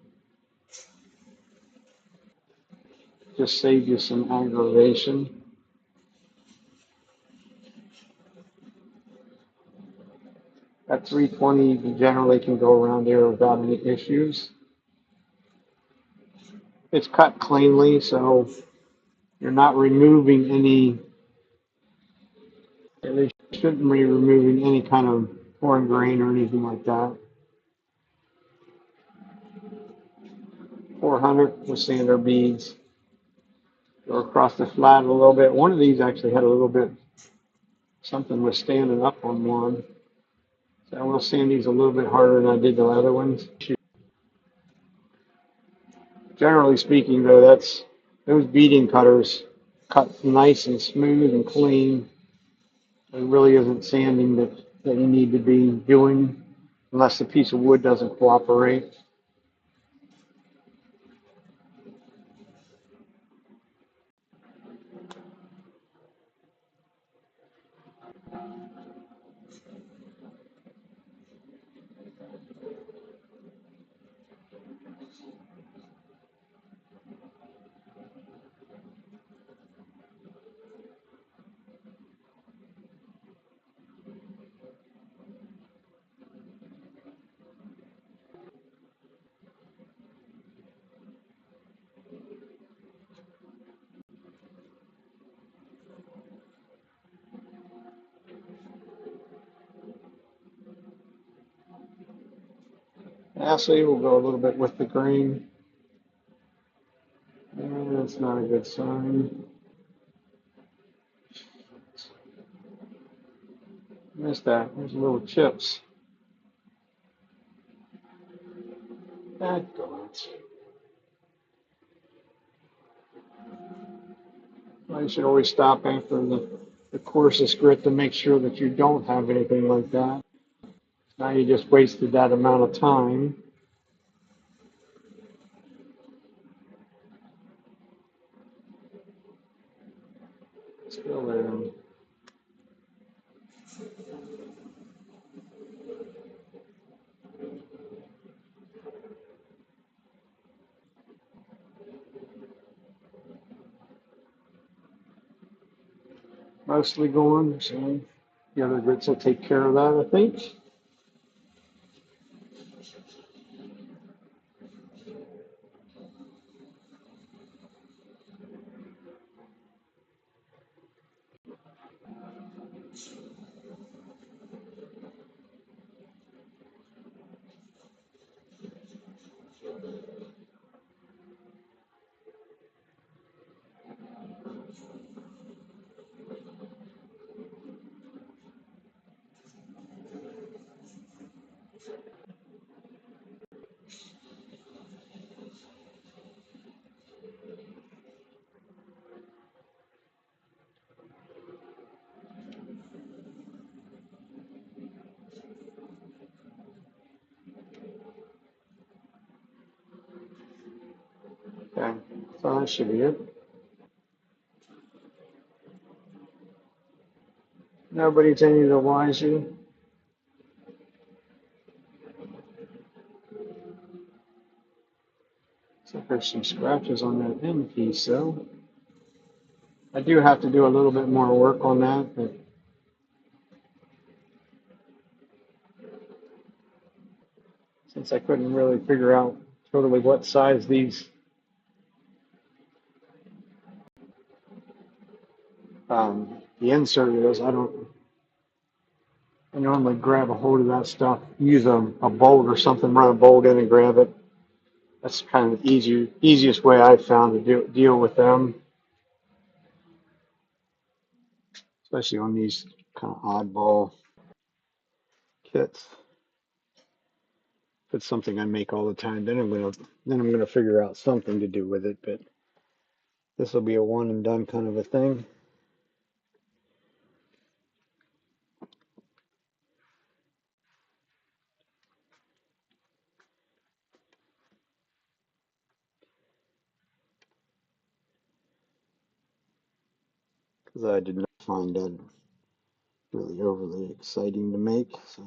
S1: Just save you some aggravation. At 320, you generally can go around there without any issues. It's cut cleanly, so you're not removing any, at least you shouldn't be removing any kind of foreign grain or anything like that. 400 with sander beads. Go across the flat a little bit. One of these actually had a little bit, something was standing up on one. So I will sand these a little bit harder than I did the other ones. Generally speaking, though, those beading cutters cut nice and smooth and clean. There really isn't sanding that you need to be doing unless the piece of wood doesn't cooperate. Lastly, we'll go a little bit with the grain. And that's not a good sign. Missed that. There's little chips. That goes. You should always stop after the coarsest grit to make sure that you don't have anything like that. Now you just wasted that amount of time. Still there. Mostly going, so the other bits will take care of that, I think. Okay, so that should be it. Nobody's any the wiser. So there's some scratches on that end piece, so I do have to do a little bit more work on that, but since I couldn't really figure out totally what size the insert is, I normally grab a hold of that stuff, use a bolt or something, run a bolt in and grab it. That's kind of the easiest way I've found to deal with them, especially on these kind of oddball kits. If it's something I make all the time, then I'm gonna figure out something to do with it. But this will be a one and done kind of a thing. Because I did not find that really overly exciting to make. So,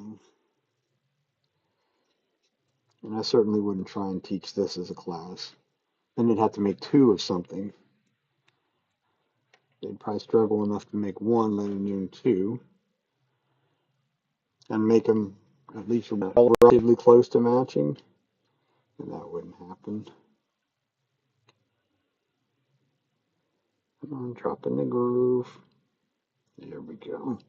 S1: and I certainly wouldn't try and teach this as a class. Then they'd have to make two of something. They'd probably struggle enough to make one, let alone two, and make them at least relatively close to matching. And that wouldn't happen. Come on, drop in the groove. There we go.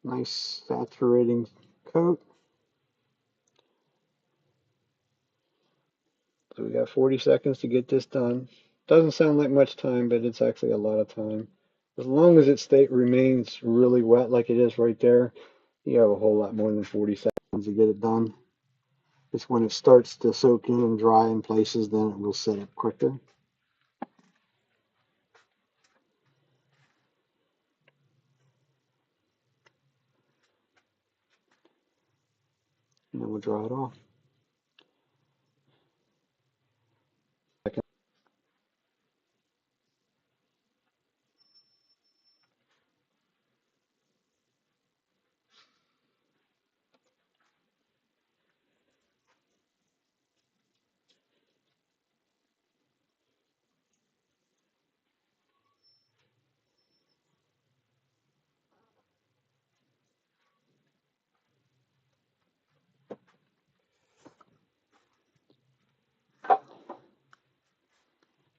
S1: Nice saturating coat. So we got 40 seconds to get this done. Doesn't sound like much time, but it's actually a lot of time. As long as remains really wet like it is right there, you have a whole lot more than 40 seconds to get it done. It's when it starts to soak in and dry in places, then it will set up quicker. And then we'll dry it off.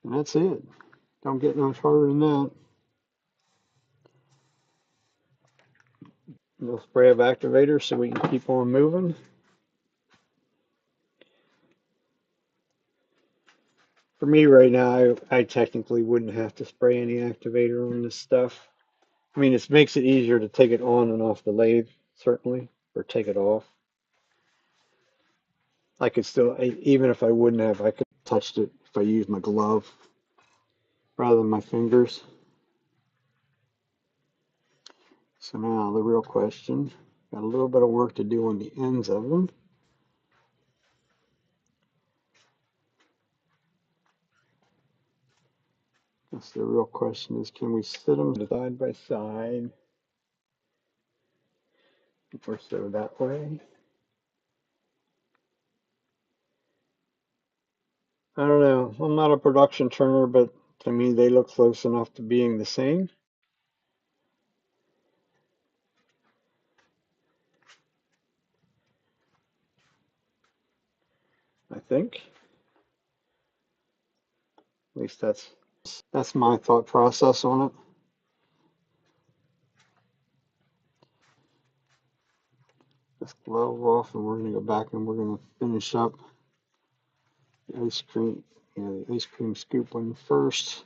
S1: And that's it. Don't get no much harder than that. A little spray of activator so we can keep on moving. For me right now, I technically wouldn't have to spray any activator on this stuff. I mean, it makes it easier to take it on and off the lathe, certainly, or take it off. I could still, even if I wouldn't have, I could have touched it if I used my glove rather than my fingers. So now the real question, got a little bit of work to do on the ends of them. Guess the real question is, can we sit them side by side or so that way? I don't know. I'm not a production turner, but to me they look close enough to being the same, I think. At least that's my thought process on it. This glove off, and we're going to go back and we're going to finish up the ice cream, the ice cream scoop one first.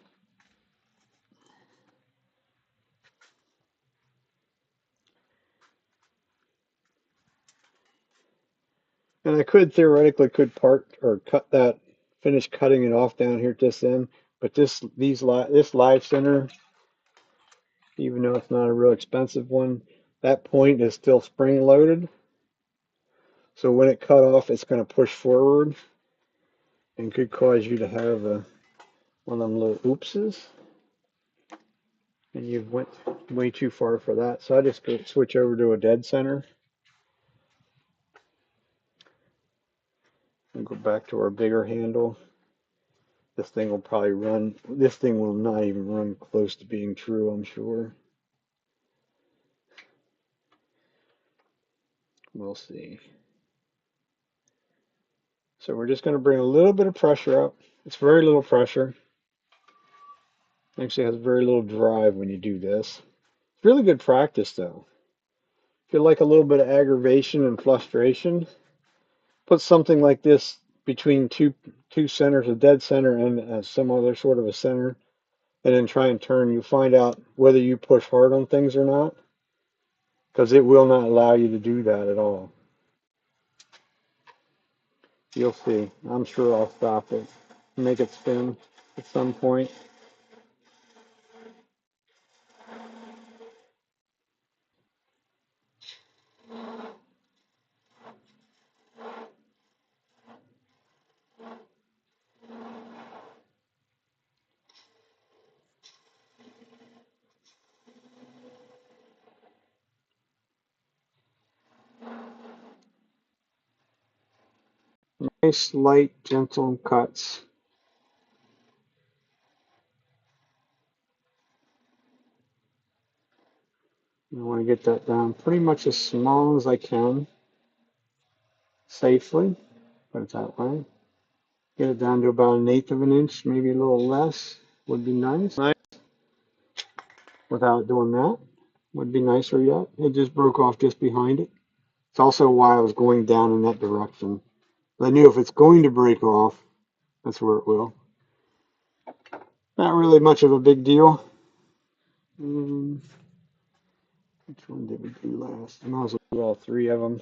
S1: And I could theoretically part or cut that, finish cutting it off down here at this end, but this live center, even though it's not a real expensive one, that point is still spring loaded. So when it cut off, it's going to push forward and could cause you to have one of them little oopses. And you went way too far for that. So I just go switch over to a dead center and go back to our bigger handle. This thing will probably run, this thing will not even run close to being true, I'm sure. We'll see. So we're just going to bring a little bit of pressure up. It's very little pressure. Actually has very little drive when you do this. It's really good practice though. If you like a little bit of aggravation and frustration, put something like this between two centers, a dead center and some other sort of a center, and then try and turn. You find out whether you push hard on things or not, because it will not allow you to do that at all. You'll see. I'm sure I'll stop it, make it spin at some point. Nice, light, gentle cuts. I want to get that down pretty much as small as I can, safely, put it that way. Get it down to about 1/8 of an inch, maybe a little less would be nice. Without doing that, would be nicer yet. It just broke off just behind it. It's also why I was going down in that direction. I knew if it's going to break off, that's where it will. Not really much of a big deal. Which one did we do last? I might as well do all three of them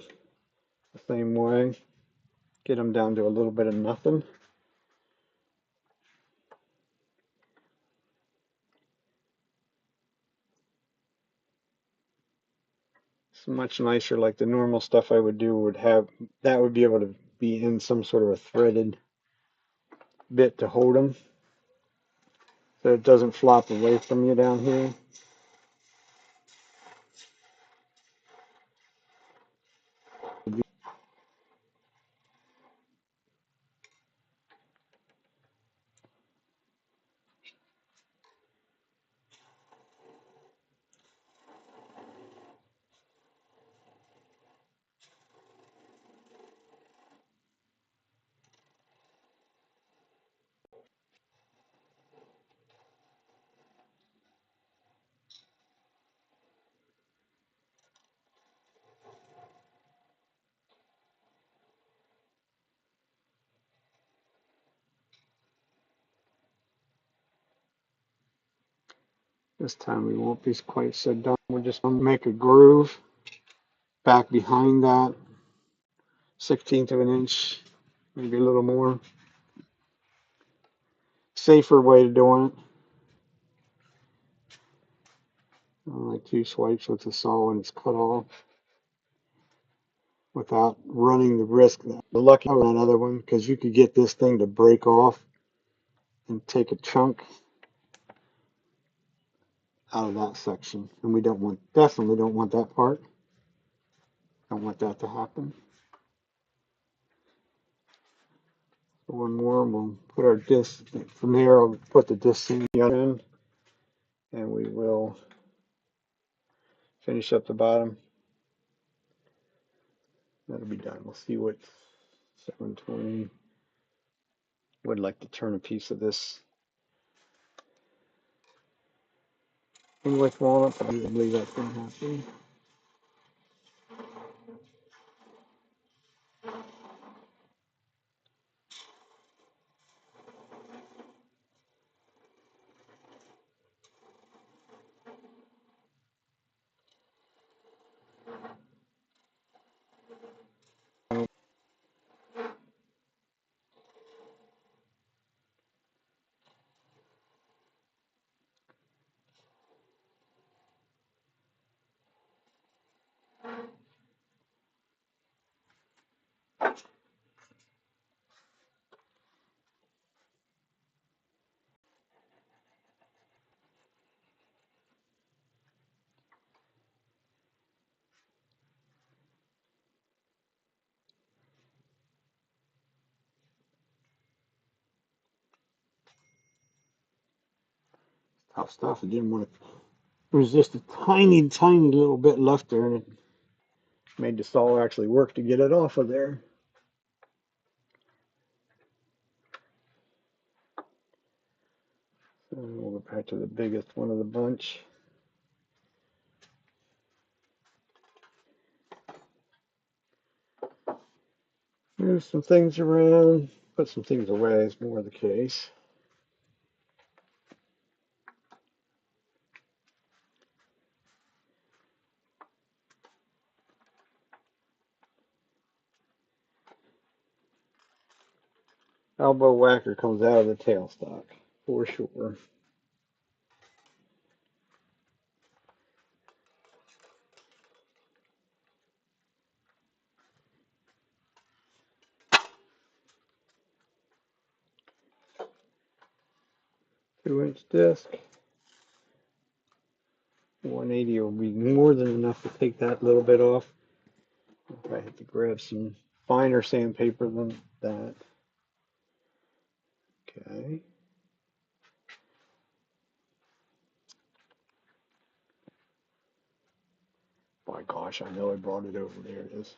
S1: the same way. Get them down to a little bit of nothing. It's much nicer. Like the normal stuff I would do would have, that would be able to be in some sort of a threaded bit to hold them, so it doesn't flop away from you down here. This time we won't be quite so dumb. We're just going to make a groove back behind that 1/16 of an inch maybe a little more safer way of doing it. Like 2 swipes with the saw when it's cut off without running the risk. The lucky on another one because you could get this thing to break off and take a chunk out of that section, and we definitely don't want that part. Don't want that to happen. So one more, and we'll put our disc from here. I'll put the disc in the other end, and we will finish up the bottom. That'll be done. We'll see what 720 would like to turn a piece of this English walnut. I believe that's going to happen. Tough stuff. I didn't want to resist a tiny, tiny little bit left there, and it made the saw actually work to get it off of there. So we'll go back to the biggest one of the bunch. Move some things around, put some things away is more the case. Elbow whacker comes out of the tailstock for sure. Two-inch disc. 180 will be more than enough to take that little bit off. If I have to grab some finer sandpaper than that. Okay. My gosh, I know I brought it over. There it is.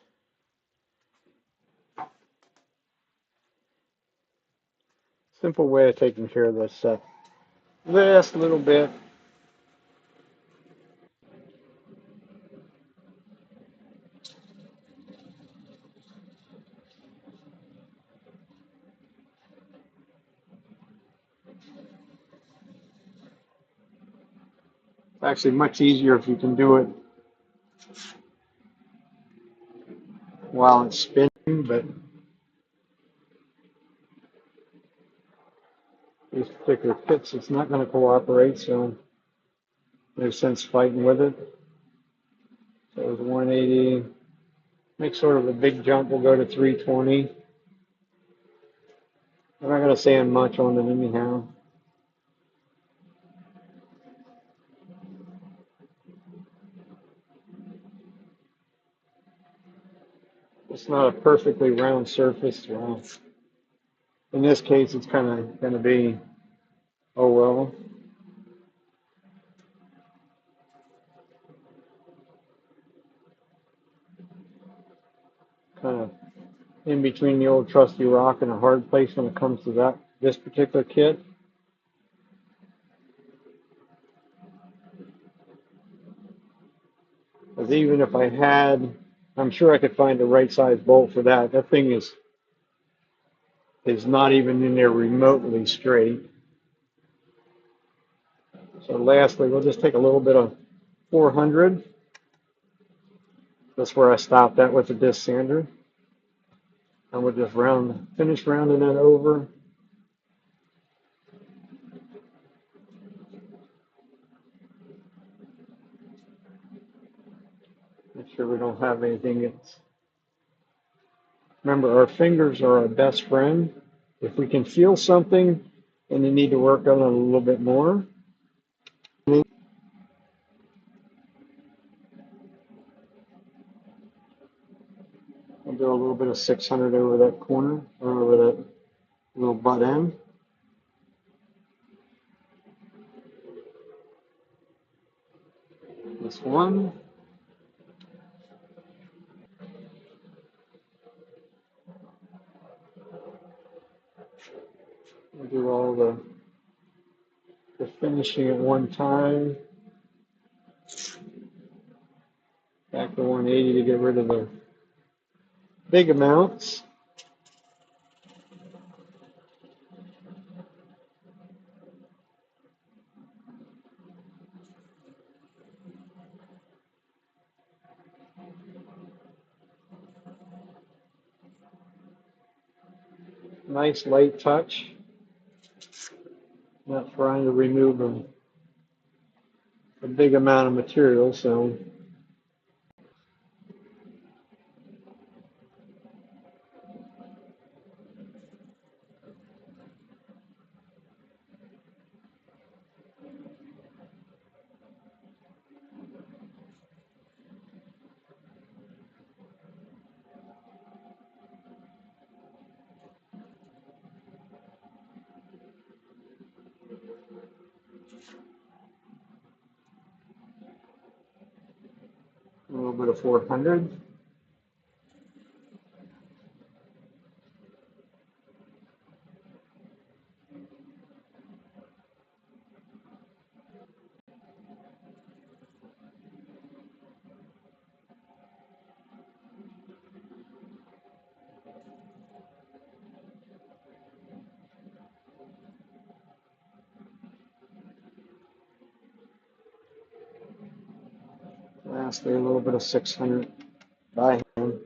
S1: Simple way of taking care of this stuff. This little bit. Actually, much easier if you can do it while it's spinning, but these particular kits, it's not going to cooperate, so no sense fighting with it. So it was 180. Make sort of a big jump. We'll go to 320. I'm not going to sand much on it anyhow. It's not a perfectly round surface. Well, in this case, it's kind of going to be, oh well. Kind of in between the old trusty rock and a hard place when it comes to this particular kit. Because even if I had, I'm sure I could find the right size bolt for that. That thing is not even in there remotely straight. So lastly, we'll just take a little bit of 400. That's where I stopped at with the disc sander. And we'll just finish rounding that over. Make sure we don't have anything that's, remember our fingers are our best friend. If we can feel something and you need to work on it a little bit more, I'll do a little bit of 600 over that corner, or over that little butt end. This one. We'll do all the finishing at one time. Back to 180 to get rid of the big amounts. Nice light touch. Not trying to remove a big amount of material, so a little bit of 400. Lastly, a little bit of 600 by hand.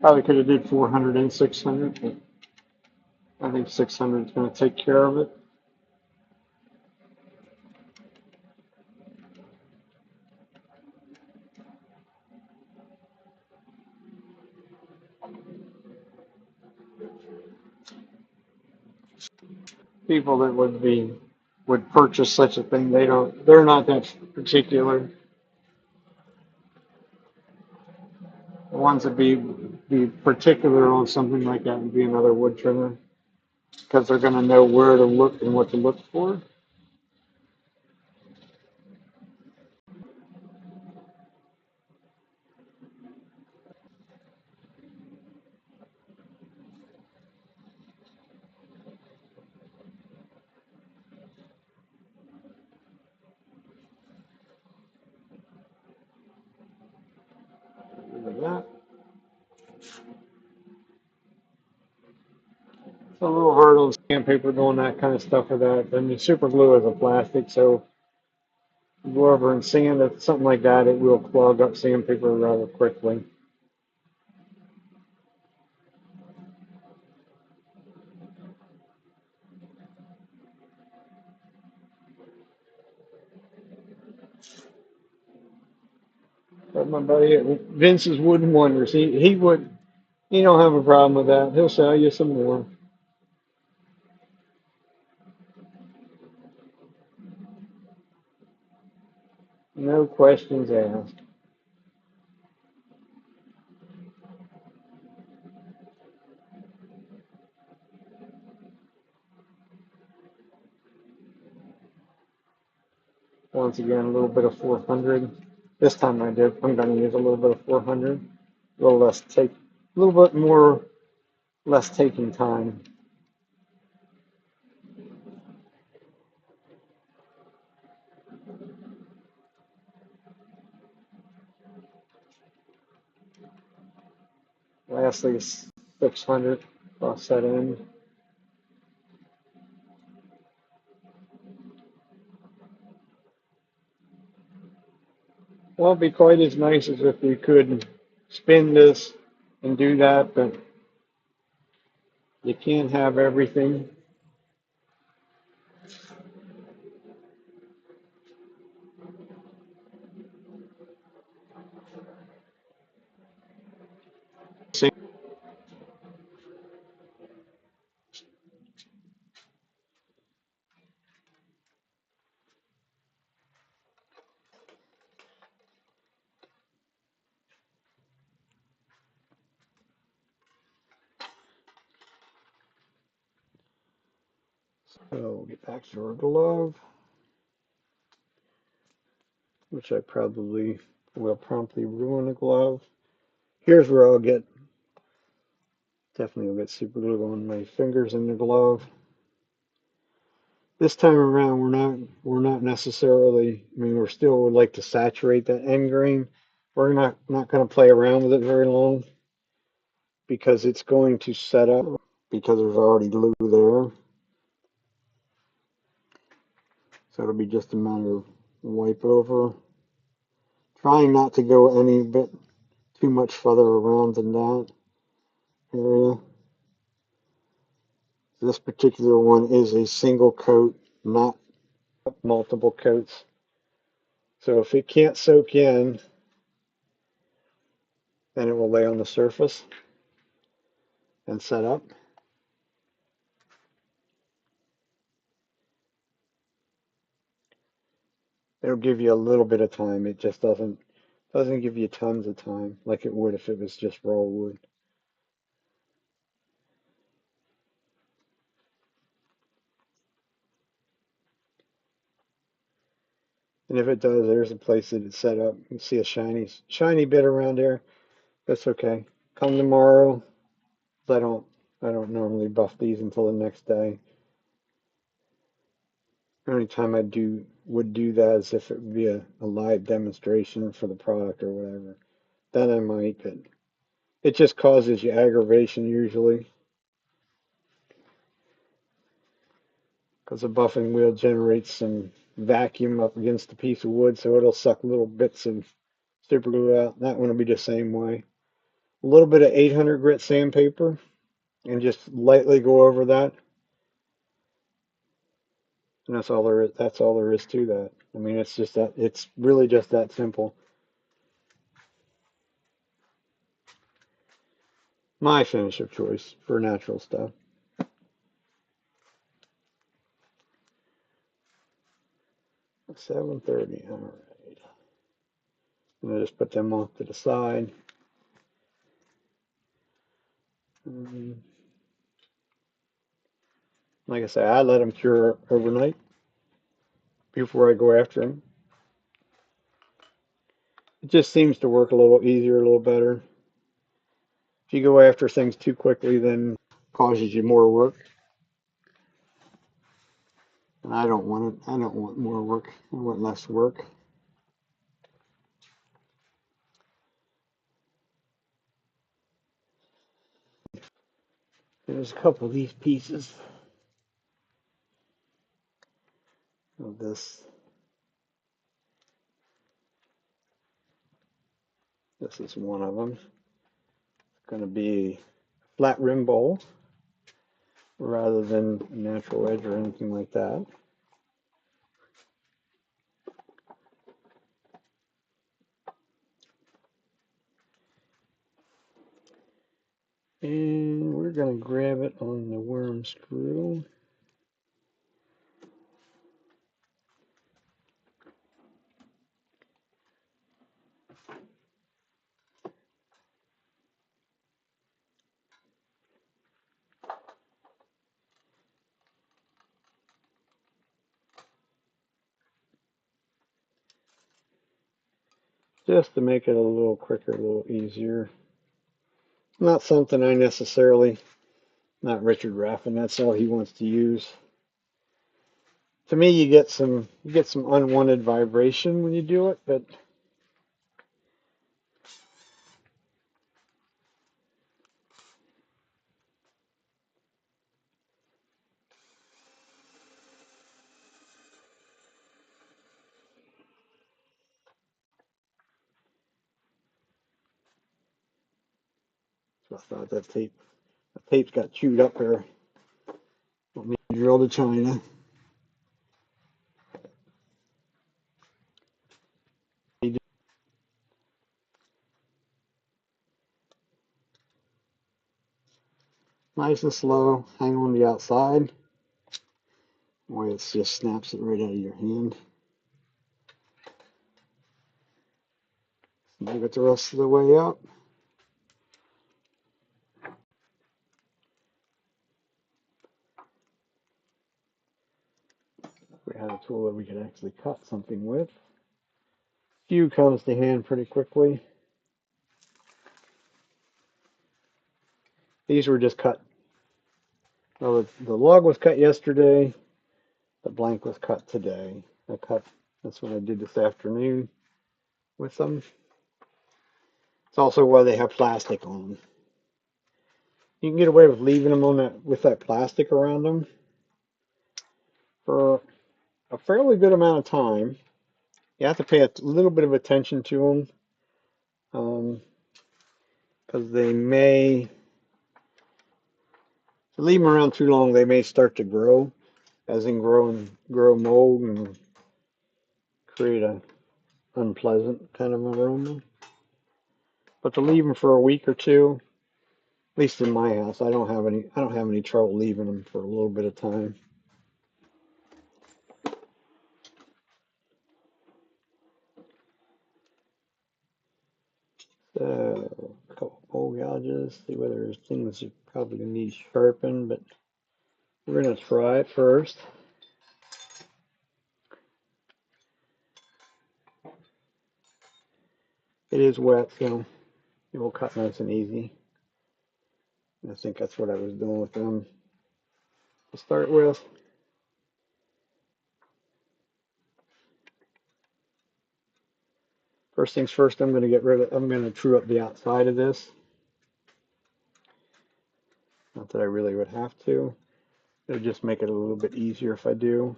S1: Probably could have did 400 and 600, but I think 600 is going to take care of it. People that would purchase such a thing, they're not that particular. The ones that be particular on something like that would be another wood trimmer, because they're going to know where to look and what to look for. Look at that. It's a little hard on sandpaper doing that kind of stuff with that. I mean, super glue is a plastic, so you go over and sand it, something like that, it will clog up sandpaper rather quickly. But my buddy Vince's Wooden Wonders, he don't have a problem with that. He'll sell you some more. No questions asked. Once again, a little bit of 400. This time I'm going to use a little bit of 400. A little less a little bit more, less taking time. Lastly, 600 across that end. Won't be quite as nice as if we could spin this and do that, but you can't have everything. So get back to our glove, which I probably will promptly ruin the glove. Here's where I'll get, definitely will get super glue on my fingers in the glove. This time around, we're not necessarily, I mean, we're still would like to saturate that end grain. We're not going to play around with it very long because it's going to set up because there's already glue there. So it'll be just a matter of wipe over. Trying not to go any bit too much further around than that area. This particular one is a single coat, not multiple coats. So if it can't soak in, then it will lay on the surface and set up. It'll give you a little bit of time. It just doesn't give you tons of time like it would if it was just raw wood. And if it does, there's a place that it's set up. You see a shiny bit around there. That's okay. Come tomorrow. I don't I don't normally buff these until the next day. The only time I would do that is if it would be a live demonstration for the product or whatever. Then I might, but it just causes you aggravation usually because the buffing wheel generates some vacuum up against the piece of wood, so it'll suck little bits of super glue out. That one will be the same way. A little bit of 800 grit sandpaper and just lightly go over that. And that's all there is. That's all there is to that. I mean, it's just that. It's really just that simple. My finish of choice for natural stuff. 7:30. All right. I'm gonna just put them off to the side. Um, like I say, I let them cure overnight before I go after them. It just seems to work a little easier, a little better. If you go after things too quickly, then it causes you more work. And I don't want it. I don't want more work. I want less work. There's a couple of these pieces of this. This is one of them. It's going to be a flat rim bowl rather than a natural edge or anything like that. And we're going to grab it on the worm screw. Just to make it a little quicker, a little easier. Not something I necessarily, not Richard Raffin, that's all he wants to use. To me, you get some unwanted vibration when you do it, but thought that tape's got chewed up here. Let me drill to China. Nice and slow. Hang on the outside. Boy, it just snaps it right out of your hand. Move it the rest of the way up. We had a tool that we could actually cut something with. Few comes to hand pretty quickly. These were just cut. Well, the log was cut yesterday. The blank was cut today. That's what I did this afternoon with them. It's also why they have plastic on them. You can get away with leaving them on with that plastic around them for a fairly good amount of time. You have to pay a little bit of attention to them because they may, if you leave them around too long, they may start to grow, as in grow mold and create a unpleasant kind of aroma. But to leave them for a week or two, at least in my house, I don't have any trouble leaving them for a little bit of time. So, a couple bowl gouges, see whether there's things that probably need sharpened, but we're going to try it first. It is wet, so it will cut nice and easy. I think that's what I was doing with them to start with. First things first, I'm going to true up the outside of this. Not that I really would have to. It'll just make it a little bit easier if I do.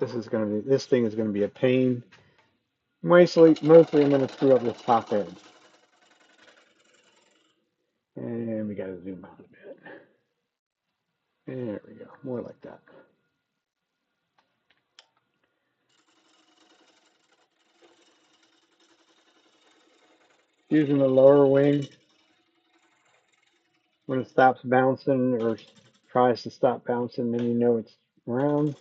S1: This thing is going to be a pain. Mostly I'm going to screw up this top edge. And we got to zoom out a bit. There we go, more like that. Using the lower wing, when it stops bouncing or tries to stop bouncing, then you know it's round.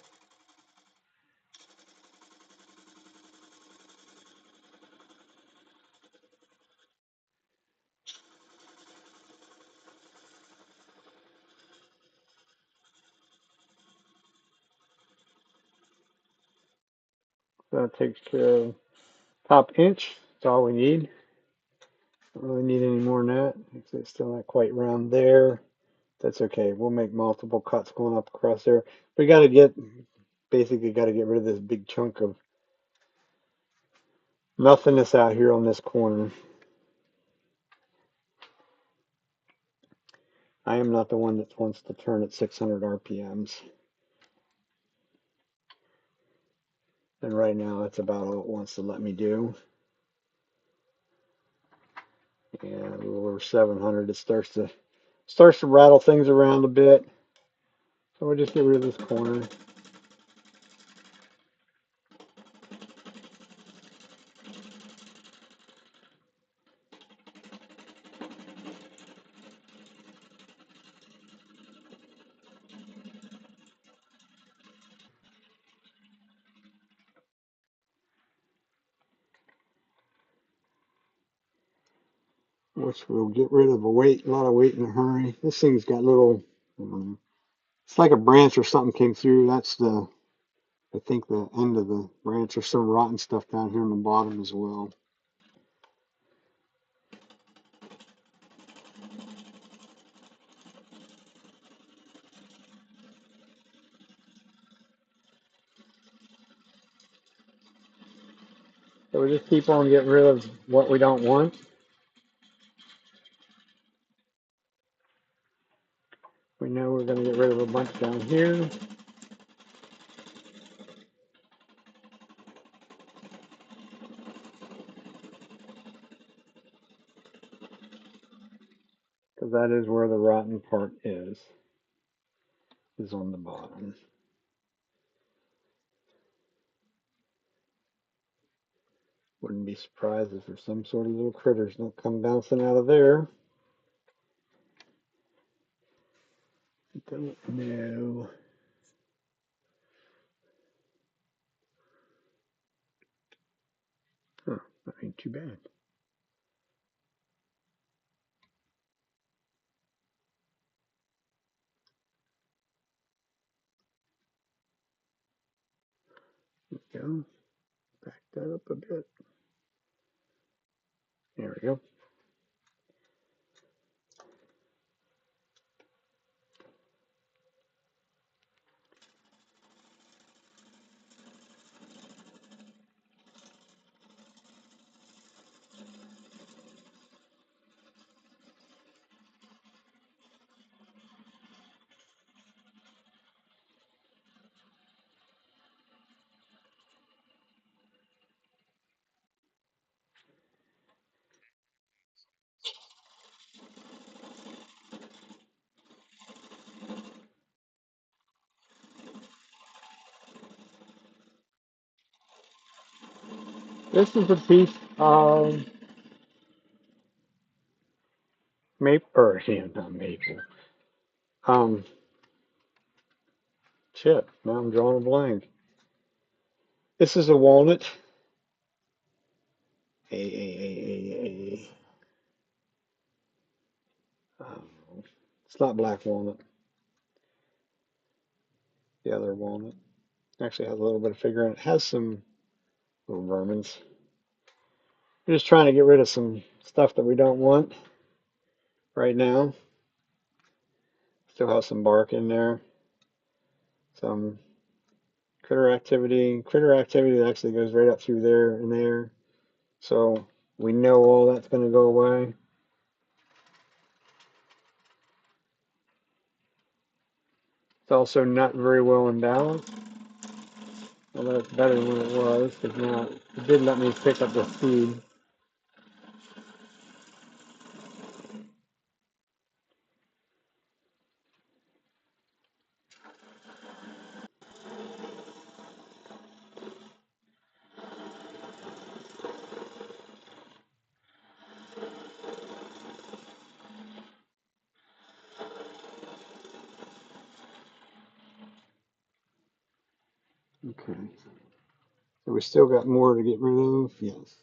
S1: So that takes care of top inch. That's all we need. Don't really need any more than that. It's still not quite round there. That's okay. We'll make multiple cuts going up across there. We got to basically got to get rid of this big chunk of nothingness out here on this corner. I am not the one that wants to turn at 600 RPMs. And right now, that's about all it wants to let me do. And a little over 700, it starts to rattle things around a bit. So we'll just get rid of this corner. Which will get rid of a lot of weight in a hurry. This thing's got little, it's like a branch or something came through. That's I think the end of the branch. There's some rotten stuff down here in the bottom as well. So we just keep on getting rid of what we don't want. We know we're going to get rid of a bunch down here. that is where the rotten part is on the bottom. Wouldn't be surprised if there's some sort of little critters that come bouncing out of there. Don't know. Huh, that ain't too bad. There we go. Back that up a bit. There we go. This is a piece of maple, or yeah, not maple. Um, shit. Now I'm drawing a blank. This is a walnut. A. Um, it's not black walnut. The other walnut actually has a little bit of figure in it. It has some little vermins. We're just trying to get rid of some stuff that we don't want right now. Still has some bark in there. Some critter activity. Critter activity that actually goes right up through there and there. So we know all that's going to go away. It's also not very well in balance. Although it's better than what it was, because now it did let me pick up the speed. Okay. So we still got more to get rid of. Yes.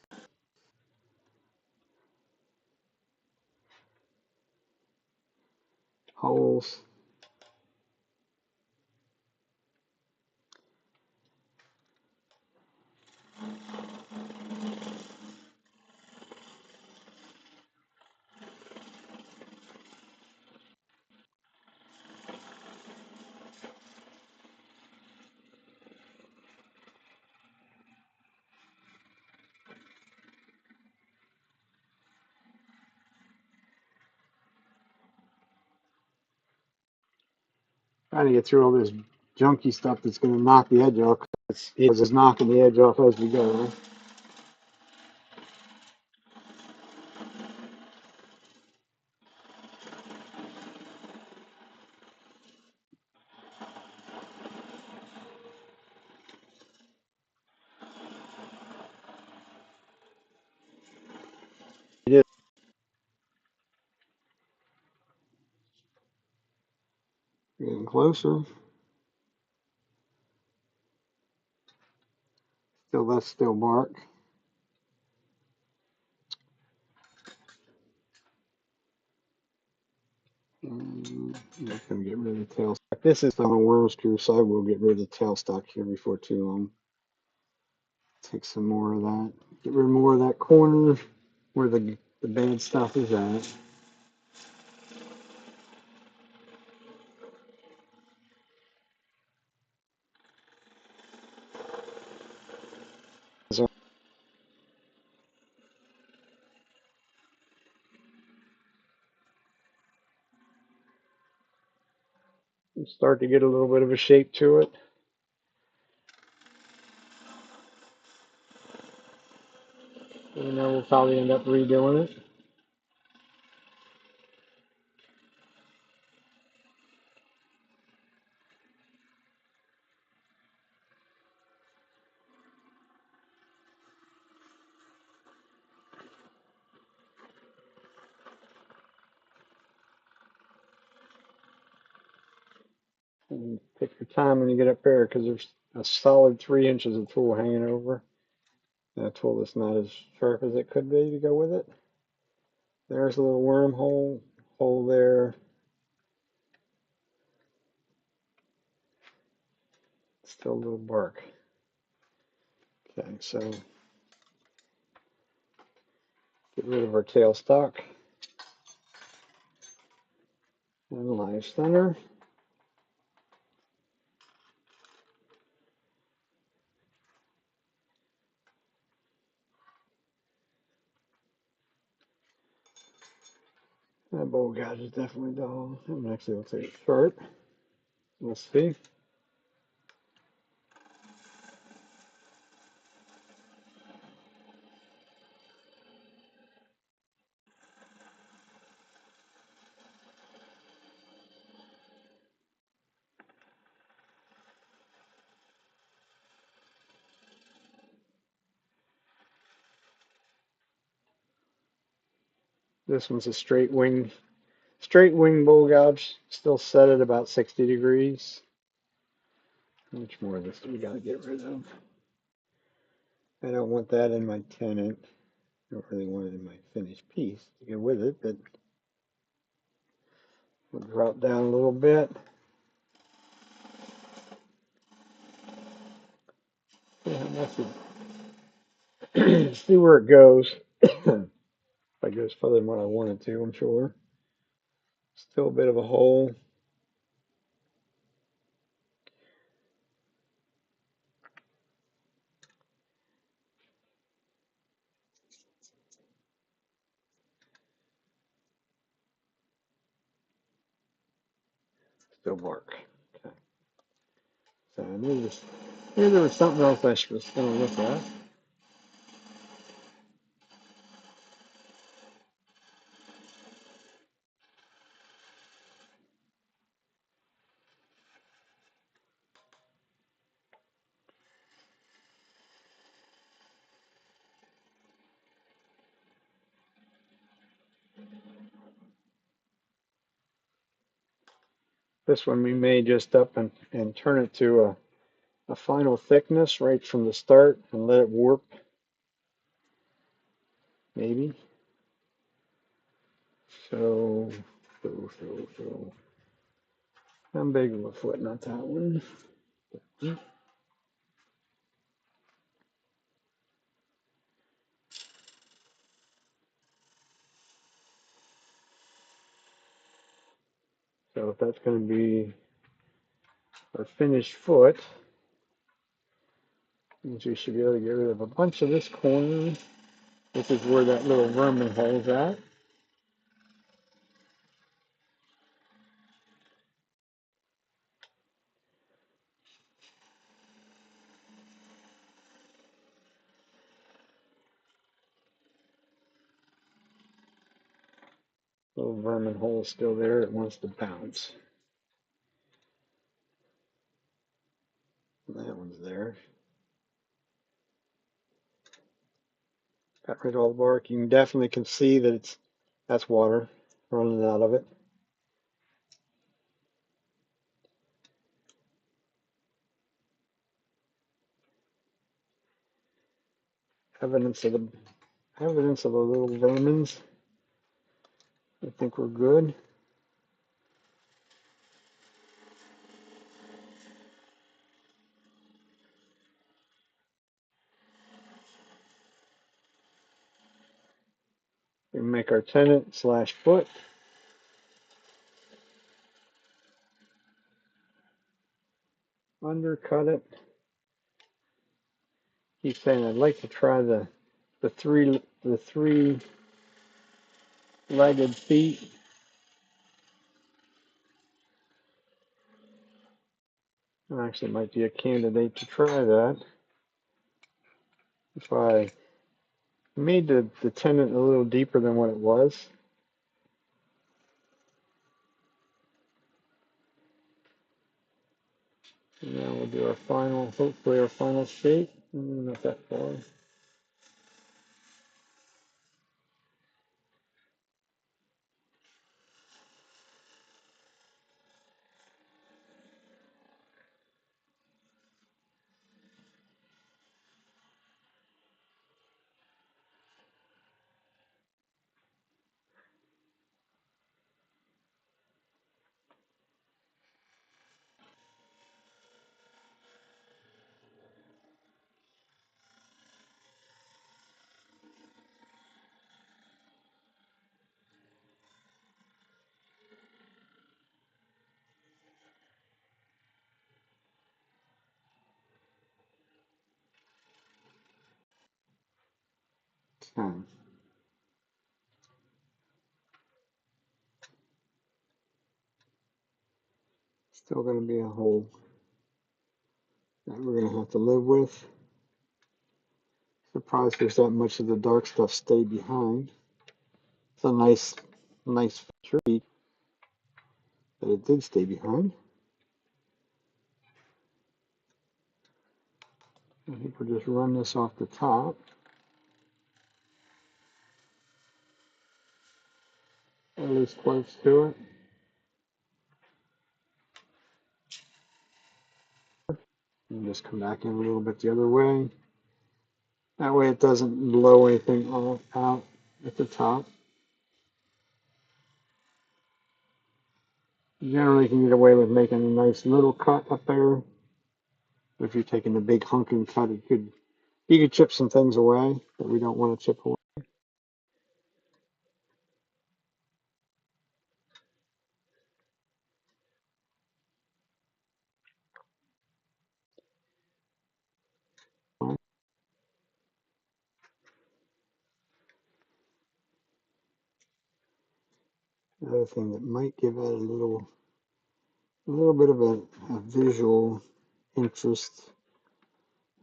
S1: Holes. Trying to get through all this junky stuff that's going to knock the edge off. It's knocking the edge off as we go. It is getting closer. That's still bark. I'm going to get rid of the tailstock. This is on a worm screw, so I will get rid of the tailstock here before too long. Take some more of that. Get rid of more of that corner where the bad stuff is at. So start to get a little bit of a shape to it. And then we'll probably end up redoing it. Take your time when you get up there because there's a solid 3 inches of tool hanging over. And a tool that's not as sharp as it could be to go with it. There's a little wormhole, hole there. Still a little bark. Okay, so get rid of our tailstock and live center. That bowl gouge is definitely dull. It actually looks like it's sharp. We'll see. This one's a straight wing bowl gouge, still set at about 60 degrees. How much more of this do we gotta get rid of? I don't want that in my tenant. I don't really want it in my finished piece to go with it, but we'll drop down a little bit. See how much it, see where it goes. If I goes further than what I wanted to, I'm sure. Still a bit of a hole. Still bark. Okay. So I knew there was something else I was going to look at. This one we may just up and turn it to a final thickness right from the start and let it warp, maybe. So, how big of a foot? Not that one. So if that's going to be our finished foot, means we should be able to get rid of a bunch of this corner. This is where that little vermin hole's at. Little vermin hole is still there. It wants to bounce. That one's there. Got rid of all the bark. You definitely can see that that's water running out of it. Evidence of the little vermins. I think we're good. We make our tenant slash foot. Undercut it. Keep saying I'd like to try the three legged feet. I actually might be a candidate to try that. If I made the tenant a little deeper than what it was. And now we'll do our final, hopefully our final shape. Not that far. Okay. Still going to be a hole that we're going to have to live with. Surprised there's that much of the dark stuff stayed behind. It's a nice feature that it did stay behind. I think we'll just run this off the top. At least close to it. And just come back in a little bit the other way. That way it doesn't blow anything all out at the top. You generally can get away with making a nice little cut up there. But if you're taking a big hunking cut, you could chip some things away that we don't want to chip away. The other thing that might give that a little bit of a visual interest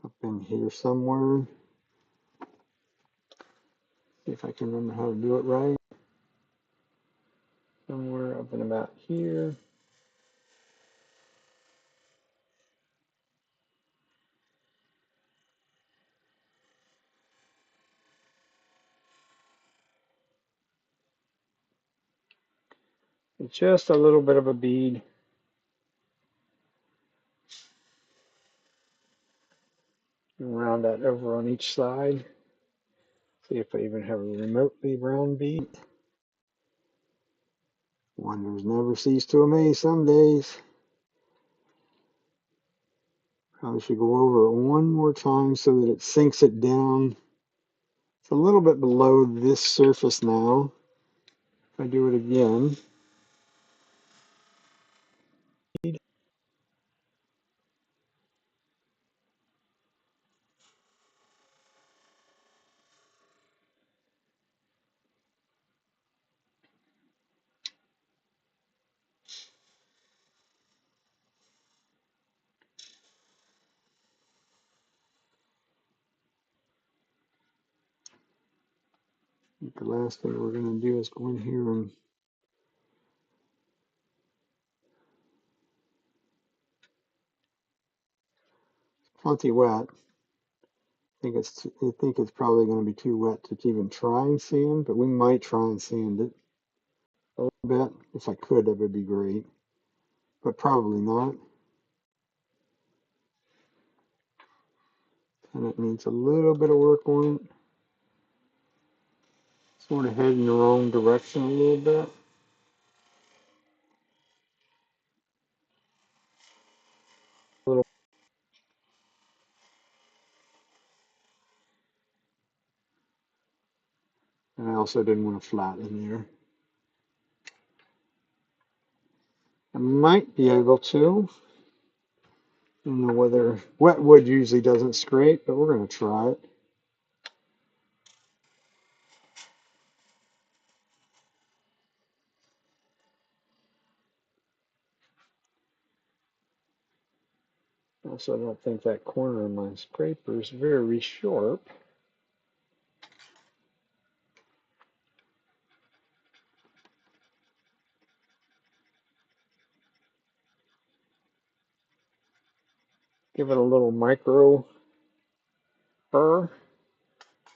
S1: up in here somewhere. See if I can remember how to do it right. Somewhere up and about here. Just a little bit of a bead. And round that over on each side. See if I even have a remotely round bead. Wonders never cease to amaze some days. Probably should go over it one more time so that it sinks it down. It's a little bit below this surface now. If I do it again. The last thing we're going to do is go in here and plenty wet. I think it's probably going to be too wet to even try and sand, but we might try and sand it a little bit. If I could, that would be great, but probably not. And it needs a little bit of work on it. Sort of heading the wrong direction a little bit. A little. And I also didn't want to flatten there. I might be able to. I don't know whether wet wood usually doesn't scrape, but we're going to try it. Also, I don't think that corner of my scraper is very sharp. Give it a little micro burr.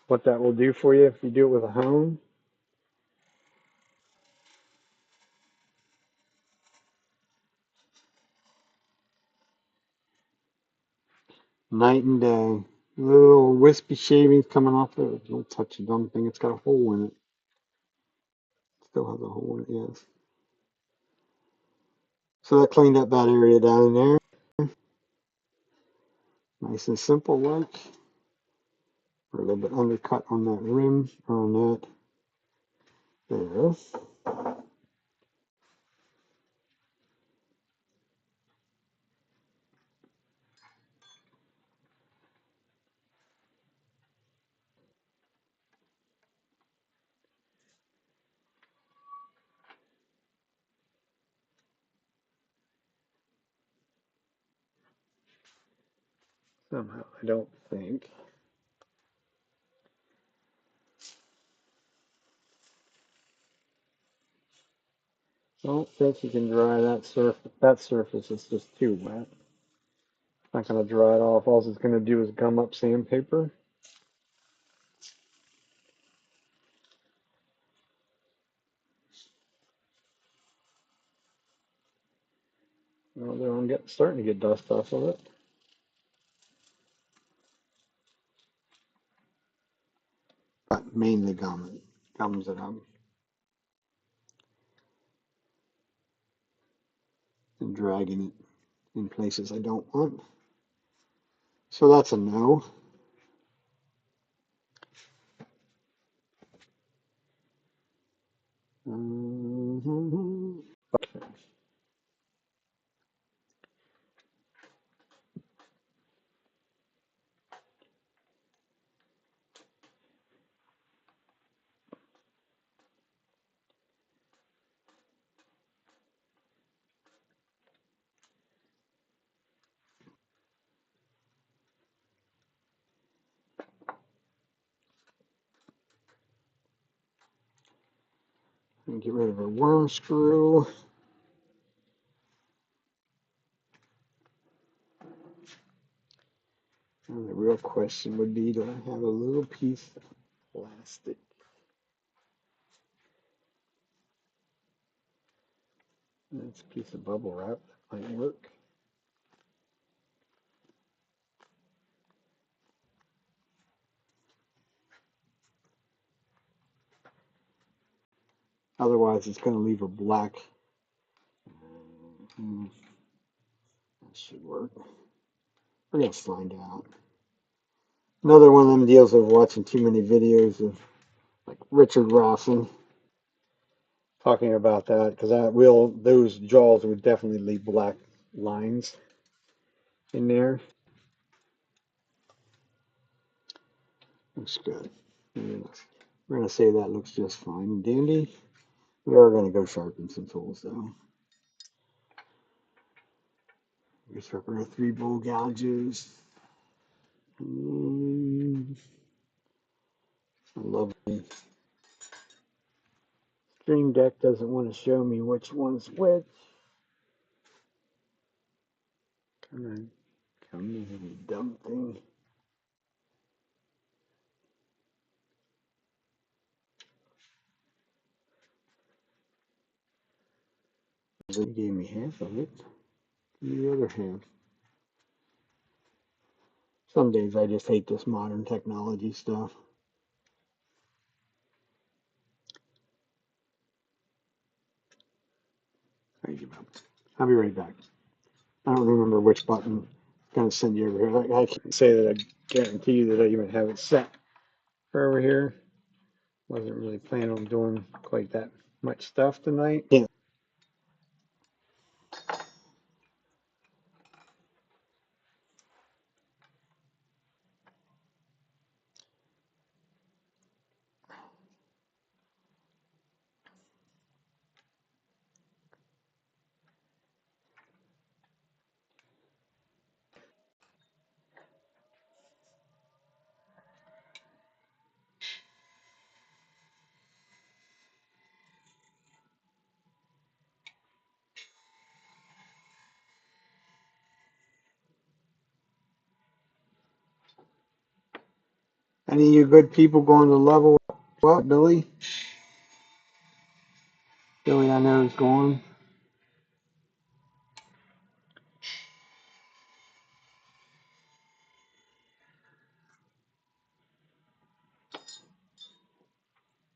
S1: What that will do for you if you do it with a hone. Night and day. Little wispy shavings coming off there. Don't touch the dumb thing. It's got a hole in it. Still has a hole in it, yes. So that cleaned up that area down there. Nice and simple like. We're a little bit undercut on that rim, or on that. There. Somehow, I don't think. I don't think you can dry that surface. That surface is just too wet. It's not going to dry it off. All it's going to do is gum up sandpaper. Well, then I'm starting to get dust off of it. But mainly gums it up and dragging it in places I don't want. So that's a no. Okay. And get rid of our worm screw. And the real question would be, do I have a little piece of plastic? That's a piece of bubble wrap. That might work. Otherwise, it's going to leave a black. That should work. We're going to find out. Another one of them deals of watching too many videos of like Richard Rawson talking about that, because those jaws would definitely leave black lines in there. Looks good. We're going to say that looks just fine and dandy. We are going to go sharpen some tools though. We sharpen our 3 bowl gouges. Lovely. Stream Deck doesn't want to show me which one's which. Come on, you dumb thing. He gave me half of it. Give me the other half. Some days I just hate this modern technology stuff. I give up. I'll be right back. I don't remember which button is going to send you over here. I can't say that I guarantee you that I even have it set for over here. Wasn't really planning on doing quite that much stuff tonight. Yeah. Any of you good people going to level up, Billy? Billy, I know is going.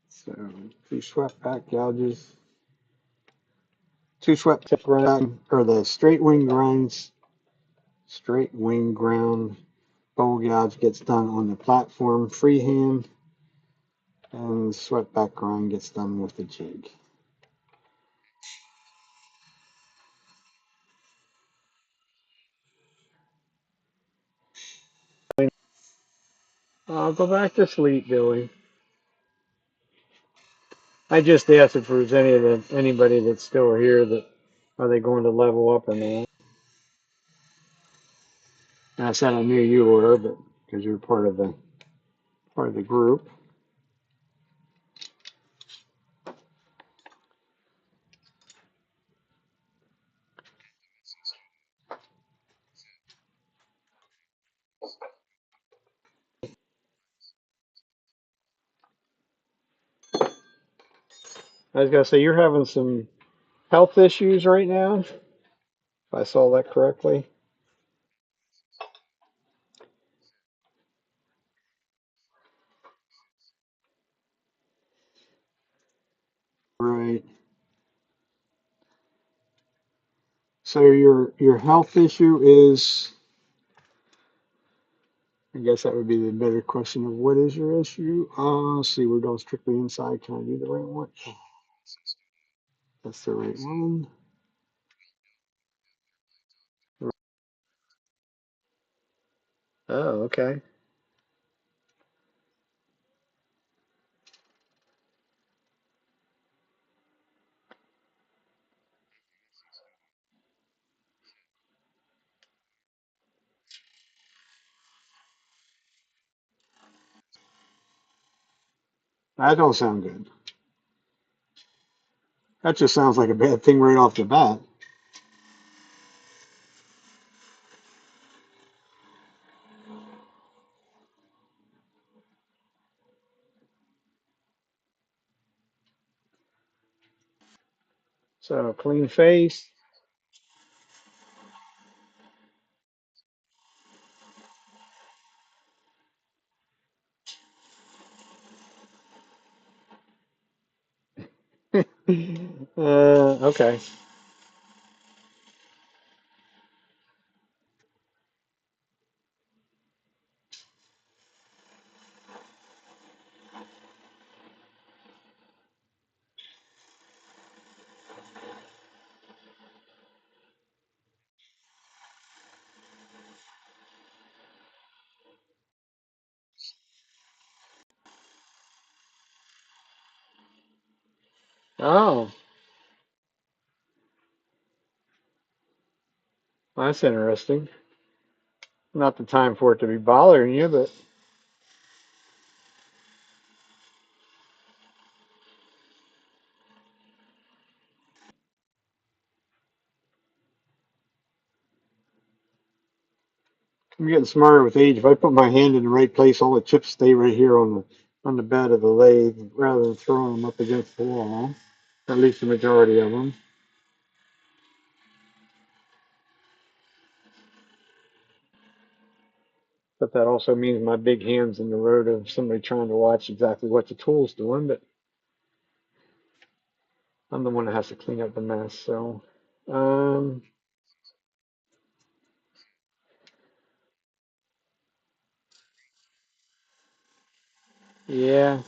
S1: So 2 swept back gouges, 2 swept tip grind, or the straight wing ground bowl gouge gets done on the platform freehand, and the swept back grind gets done with the jig. I'll go back to sleep, Billy. I just asked if there's anybody that's still here that are they going to level up or not. And I said I knew you were, but because you're part of the group. I was gonna say you're having some health issues right now, if I saw that correctly. Right. So your health issue is, I guess that would be the better question of what is your issue? Let's see, we're going strictly inside. Can I do the right one? That's the right one. Oh, okay. That don't sound good. That just sounds like a bad thing right off the bat. So clean face. Okay. Oh, that's interesting. Not the time for it to be bothering you, but I'm getting smarter with age. If I put my hand in the right place, all the chips stay right here on the bed of the lathe rather than throwing them up against the wall. At least the majority of them. But that also means my big hand's in the road of somebody trying to watch exactly what the tool's doing. But I'm the one that has to clean up the mess. So, um, yeah.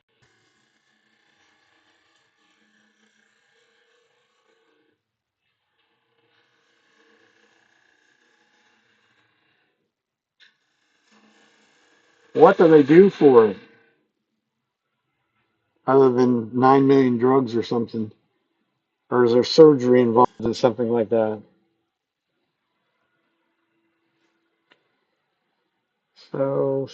S1: What do they do for it other than 9 million drugs or something? Or is there surgery involved in something like that? So.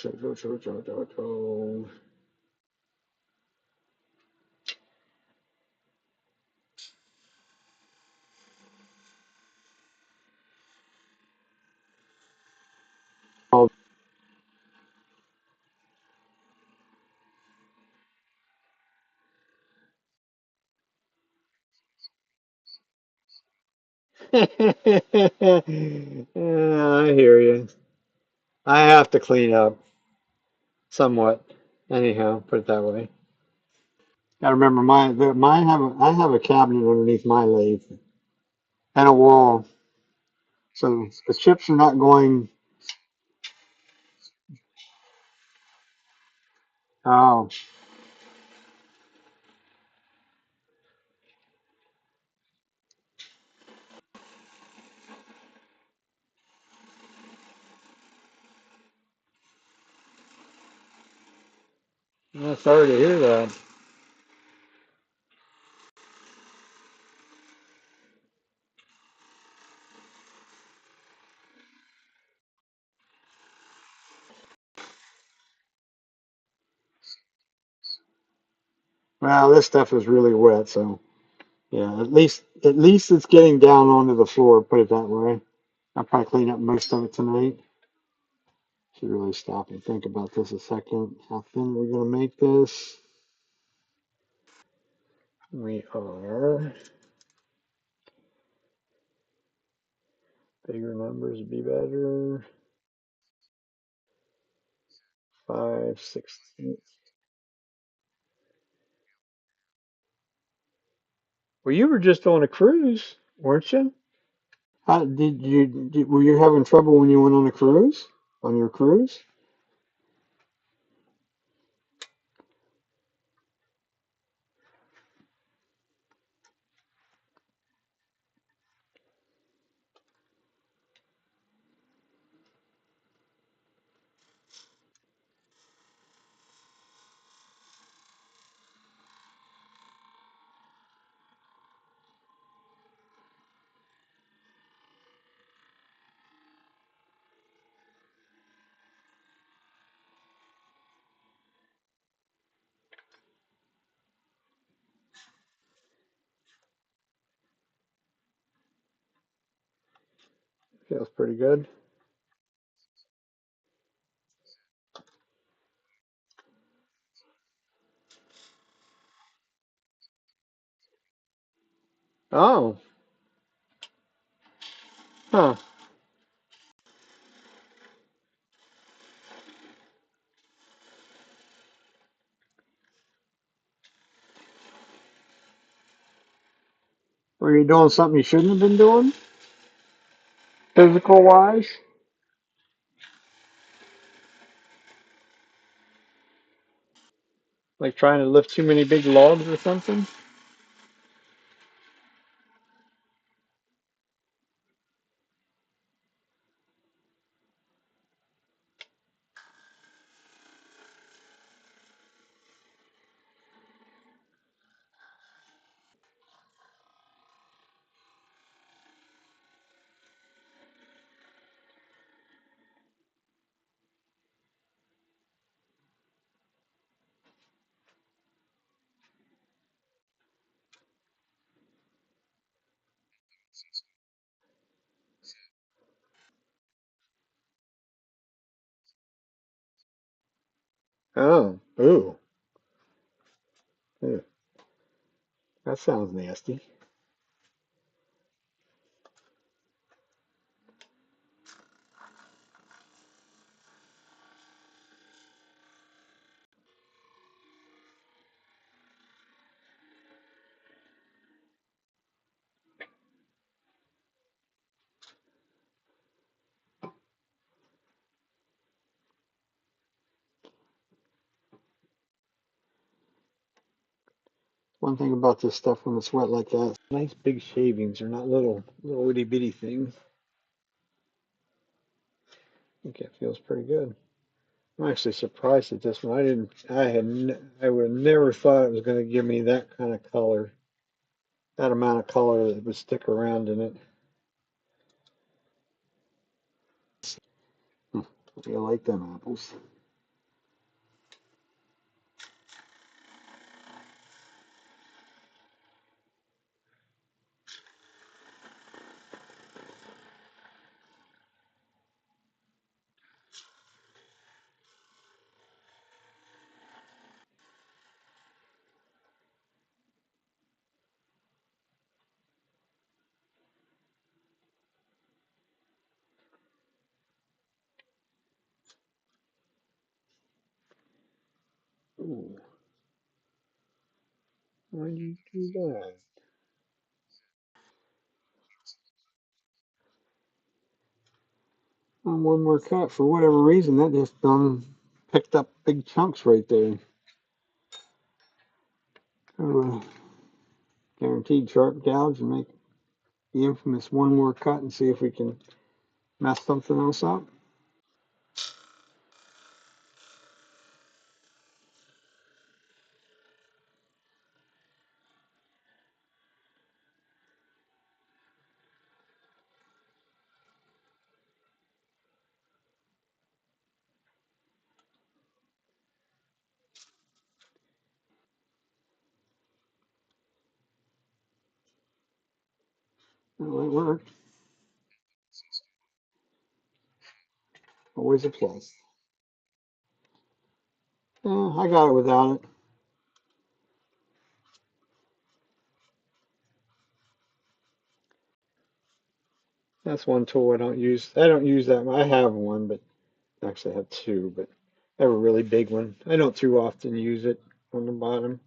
S1: Yeah, I hear you. I have to clean up somewhat. Anyhow, put it that way. Gotta remember I have a cabinet underneath my lathe and a wall, so the chips are not going. Oh, I'm sorry to hear that. Well, this stuff is really wet, so yeah, at least it's getting down onto the floor, put it that way. I'll probably clean up most of it tonight. Should really stop and think about this a second. How thin we're gonna make this. We are bigger numbers would be better. 5/16. Well, you were just on a cruise, weren't you? Were you having trouble when you went on a cruise? On your cruise? Feels pretty good. Oh, huh. Were you doing something you shouldn't have been doing, physical wise? Like trying to lift too many big logs or something? Oh, ooh, ew, that sounds nasty. One thing about this stuff when it's wet like that, it's nice big shavings. They're not little itty bitty things. I think it feels pretty good. I'm actually surprised at this one. I would have never thought it was going to give me that kind of color, that amount of color that would stick around in it. Hmm. I like them apples. Ooh, why'd you do that? On one more cut, for whatever reason, that just picked up big chunks right there. So, guaranteed sharp gouge and make the infamous one more cut and see if we can mess something else up. Well, it worked. Always a plus. I got it without it. That's one tool I don't use. I don't use that one. I have one, but actually I have two, but I have a really big one. I don't too often use it on the bottom.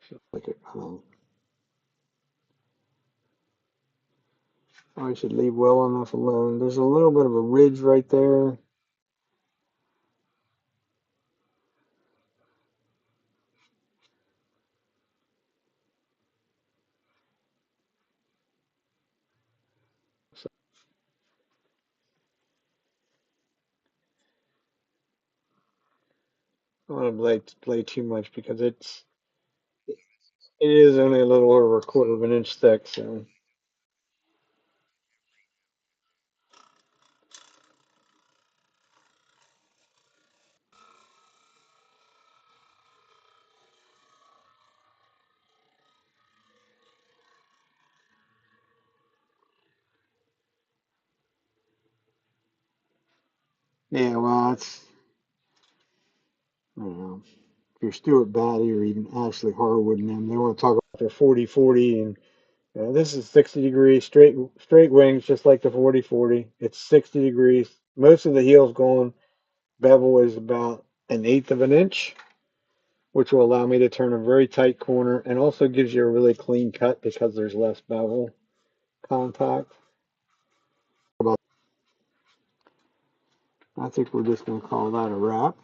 S1: Feels like it. I should leave well enough alone. There's a little bit of a ridge right there. So I don't want to play too much because it is only a little over a quarter of an inch thick. So yeah, well, I don't know. If you're Stuart Batty or even Ashley Harwood and them, they want to talk about their 40-40 and this is 60 degrees straight wings, just like the 40-40. It's 60 degrees. Most of the heel's gone. Bevel is about an eighth of an inch, which will allow me to turn a very tight corner and also gives you a really clean cut because there's less bevel contact. I think we're just going to call that a wrap.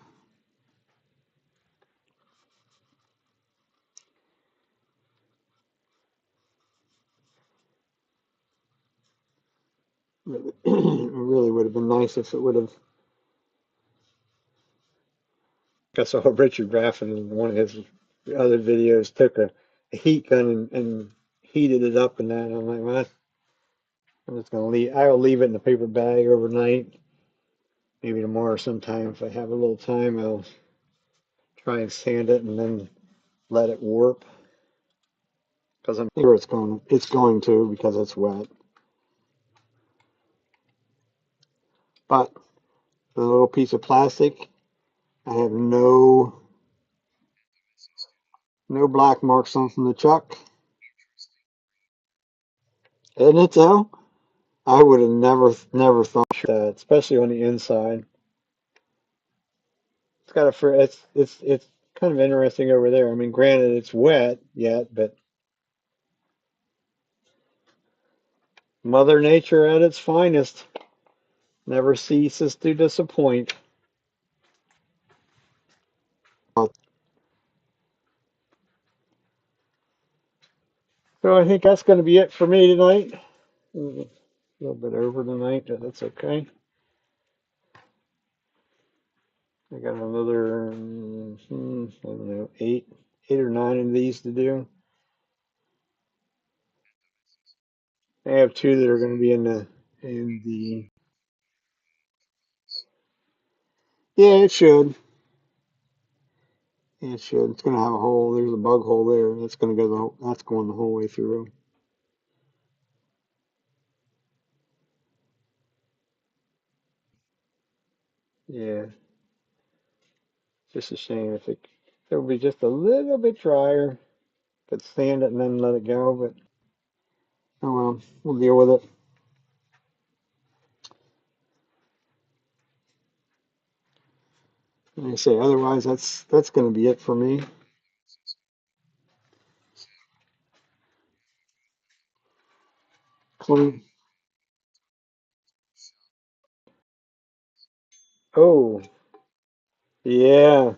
S1: It really would have been nice if it would have. I saw Richard Graffin in one of his other videos took a heat gun and heated it up and that. And I'm like, well, I'm just gonna leave. I'll leave it in a paper bag overnight. Maybe tomorrow sometime if I have a little time, I'll try and sand it and then let it warp. Because I'm sure it's going to because it's wet. But the little piece of plastic, I have no black marks on from the chuck. Isn't it though? I would have never thought that, especially on the inside. It's got a it's kind of interesting over there. I mean, granted it's wet yet, but Mother Nature at its finest never ceases to disappoint. So I think that's going to be it for me tonight. A little bit over tonight, but that's okay. I got another, I don't know, eight or nine of these to do. I have two that are going to be in the. Yeah, it should. It should. It's going to have a hole. There's a bug hole there. That's going to go. That's going the whole way through. Yeah, just a shame if it would be just a little bit drier. Could sand it and then let it go, but oh well, we'll deal with it. Like I say, otherwise that's going to be it for me. Clean. Oh, yeah,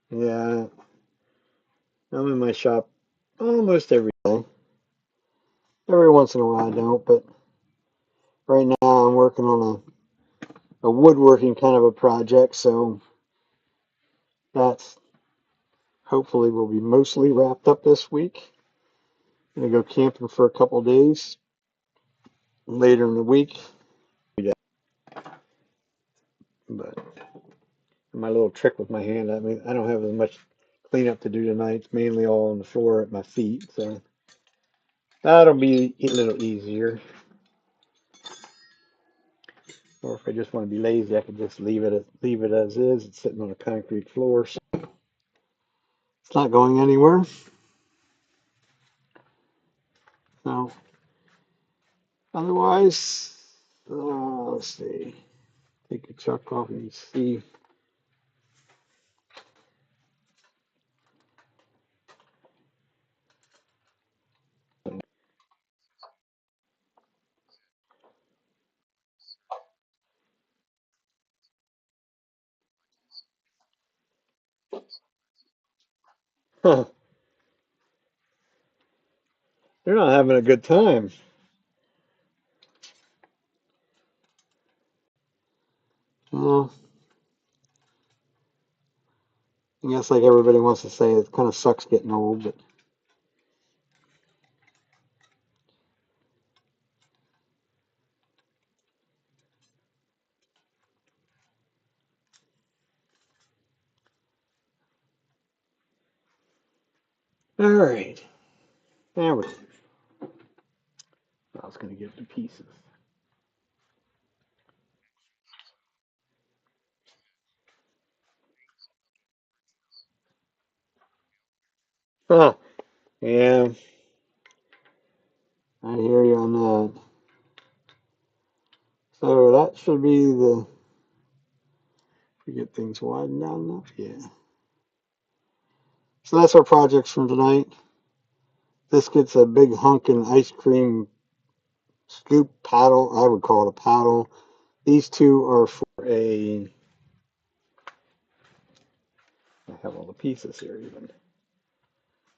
S1: yeah. I'm in my shop almost every day. Every once in a while I don't, but right now I'm working on a woodworking kind of a project, so that's hopefully will be mostly wrapped up this week. I'm gonna go camping for a couple days later in the week. But my little trick with my hand, I mean, I don't have as much cleanup to do tonight. It's mainly all on the floor at my feet, so that'll be a little easier. Or if I just want to be lazy, I can just leave it as is. It's sitting on a concrete floor, so it's not going anywhere. So otherwise, let's see. Take a chuck off and see. Huh, they're not having a good time. Well, I guess like everybody wants to say, it kind of sucks getting old, but all right. There we go. I was going to get the pieces. Huh. Yeah, I hear you on that. So that should be we get things widened out enough. Yeah. So that's our projects from tonight. This gets a big hunkin' ice cream scoop paddle. I would call it a paddle. These two are for I have all the pieces here even.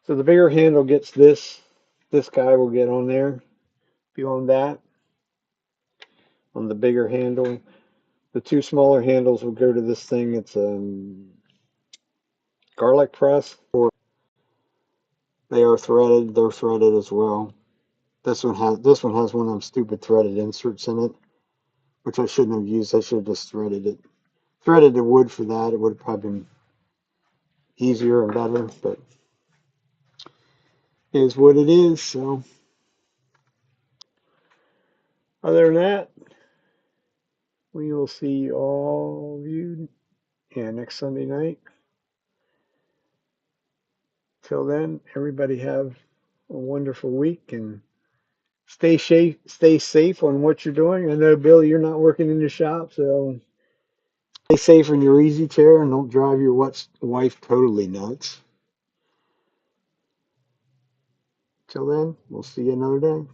S1: So the bigger handle gets this. This guy will get on there. Be on that. On the bigger handle. The two smaller handles will go to this thing. It's a garlic press. Or they are threaded. They're threaded as well. This one has one of them stupid threaded inserts in it, which I shouldn't have used. I should have just threaded it. Threaded the wood for that. It would have probably been easier and better, but it is what it is. So other than that, we will see all of you next Sunday night. Till then, everybody have a wonderful week and stay safe on what you're doing. I know, Bill, you're not working in the shop, so stay safe in your easy chair and don't drive your wife totally nuts. Till then, we'll see you another day.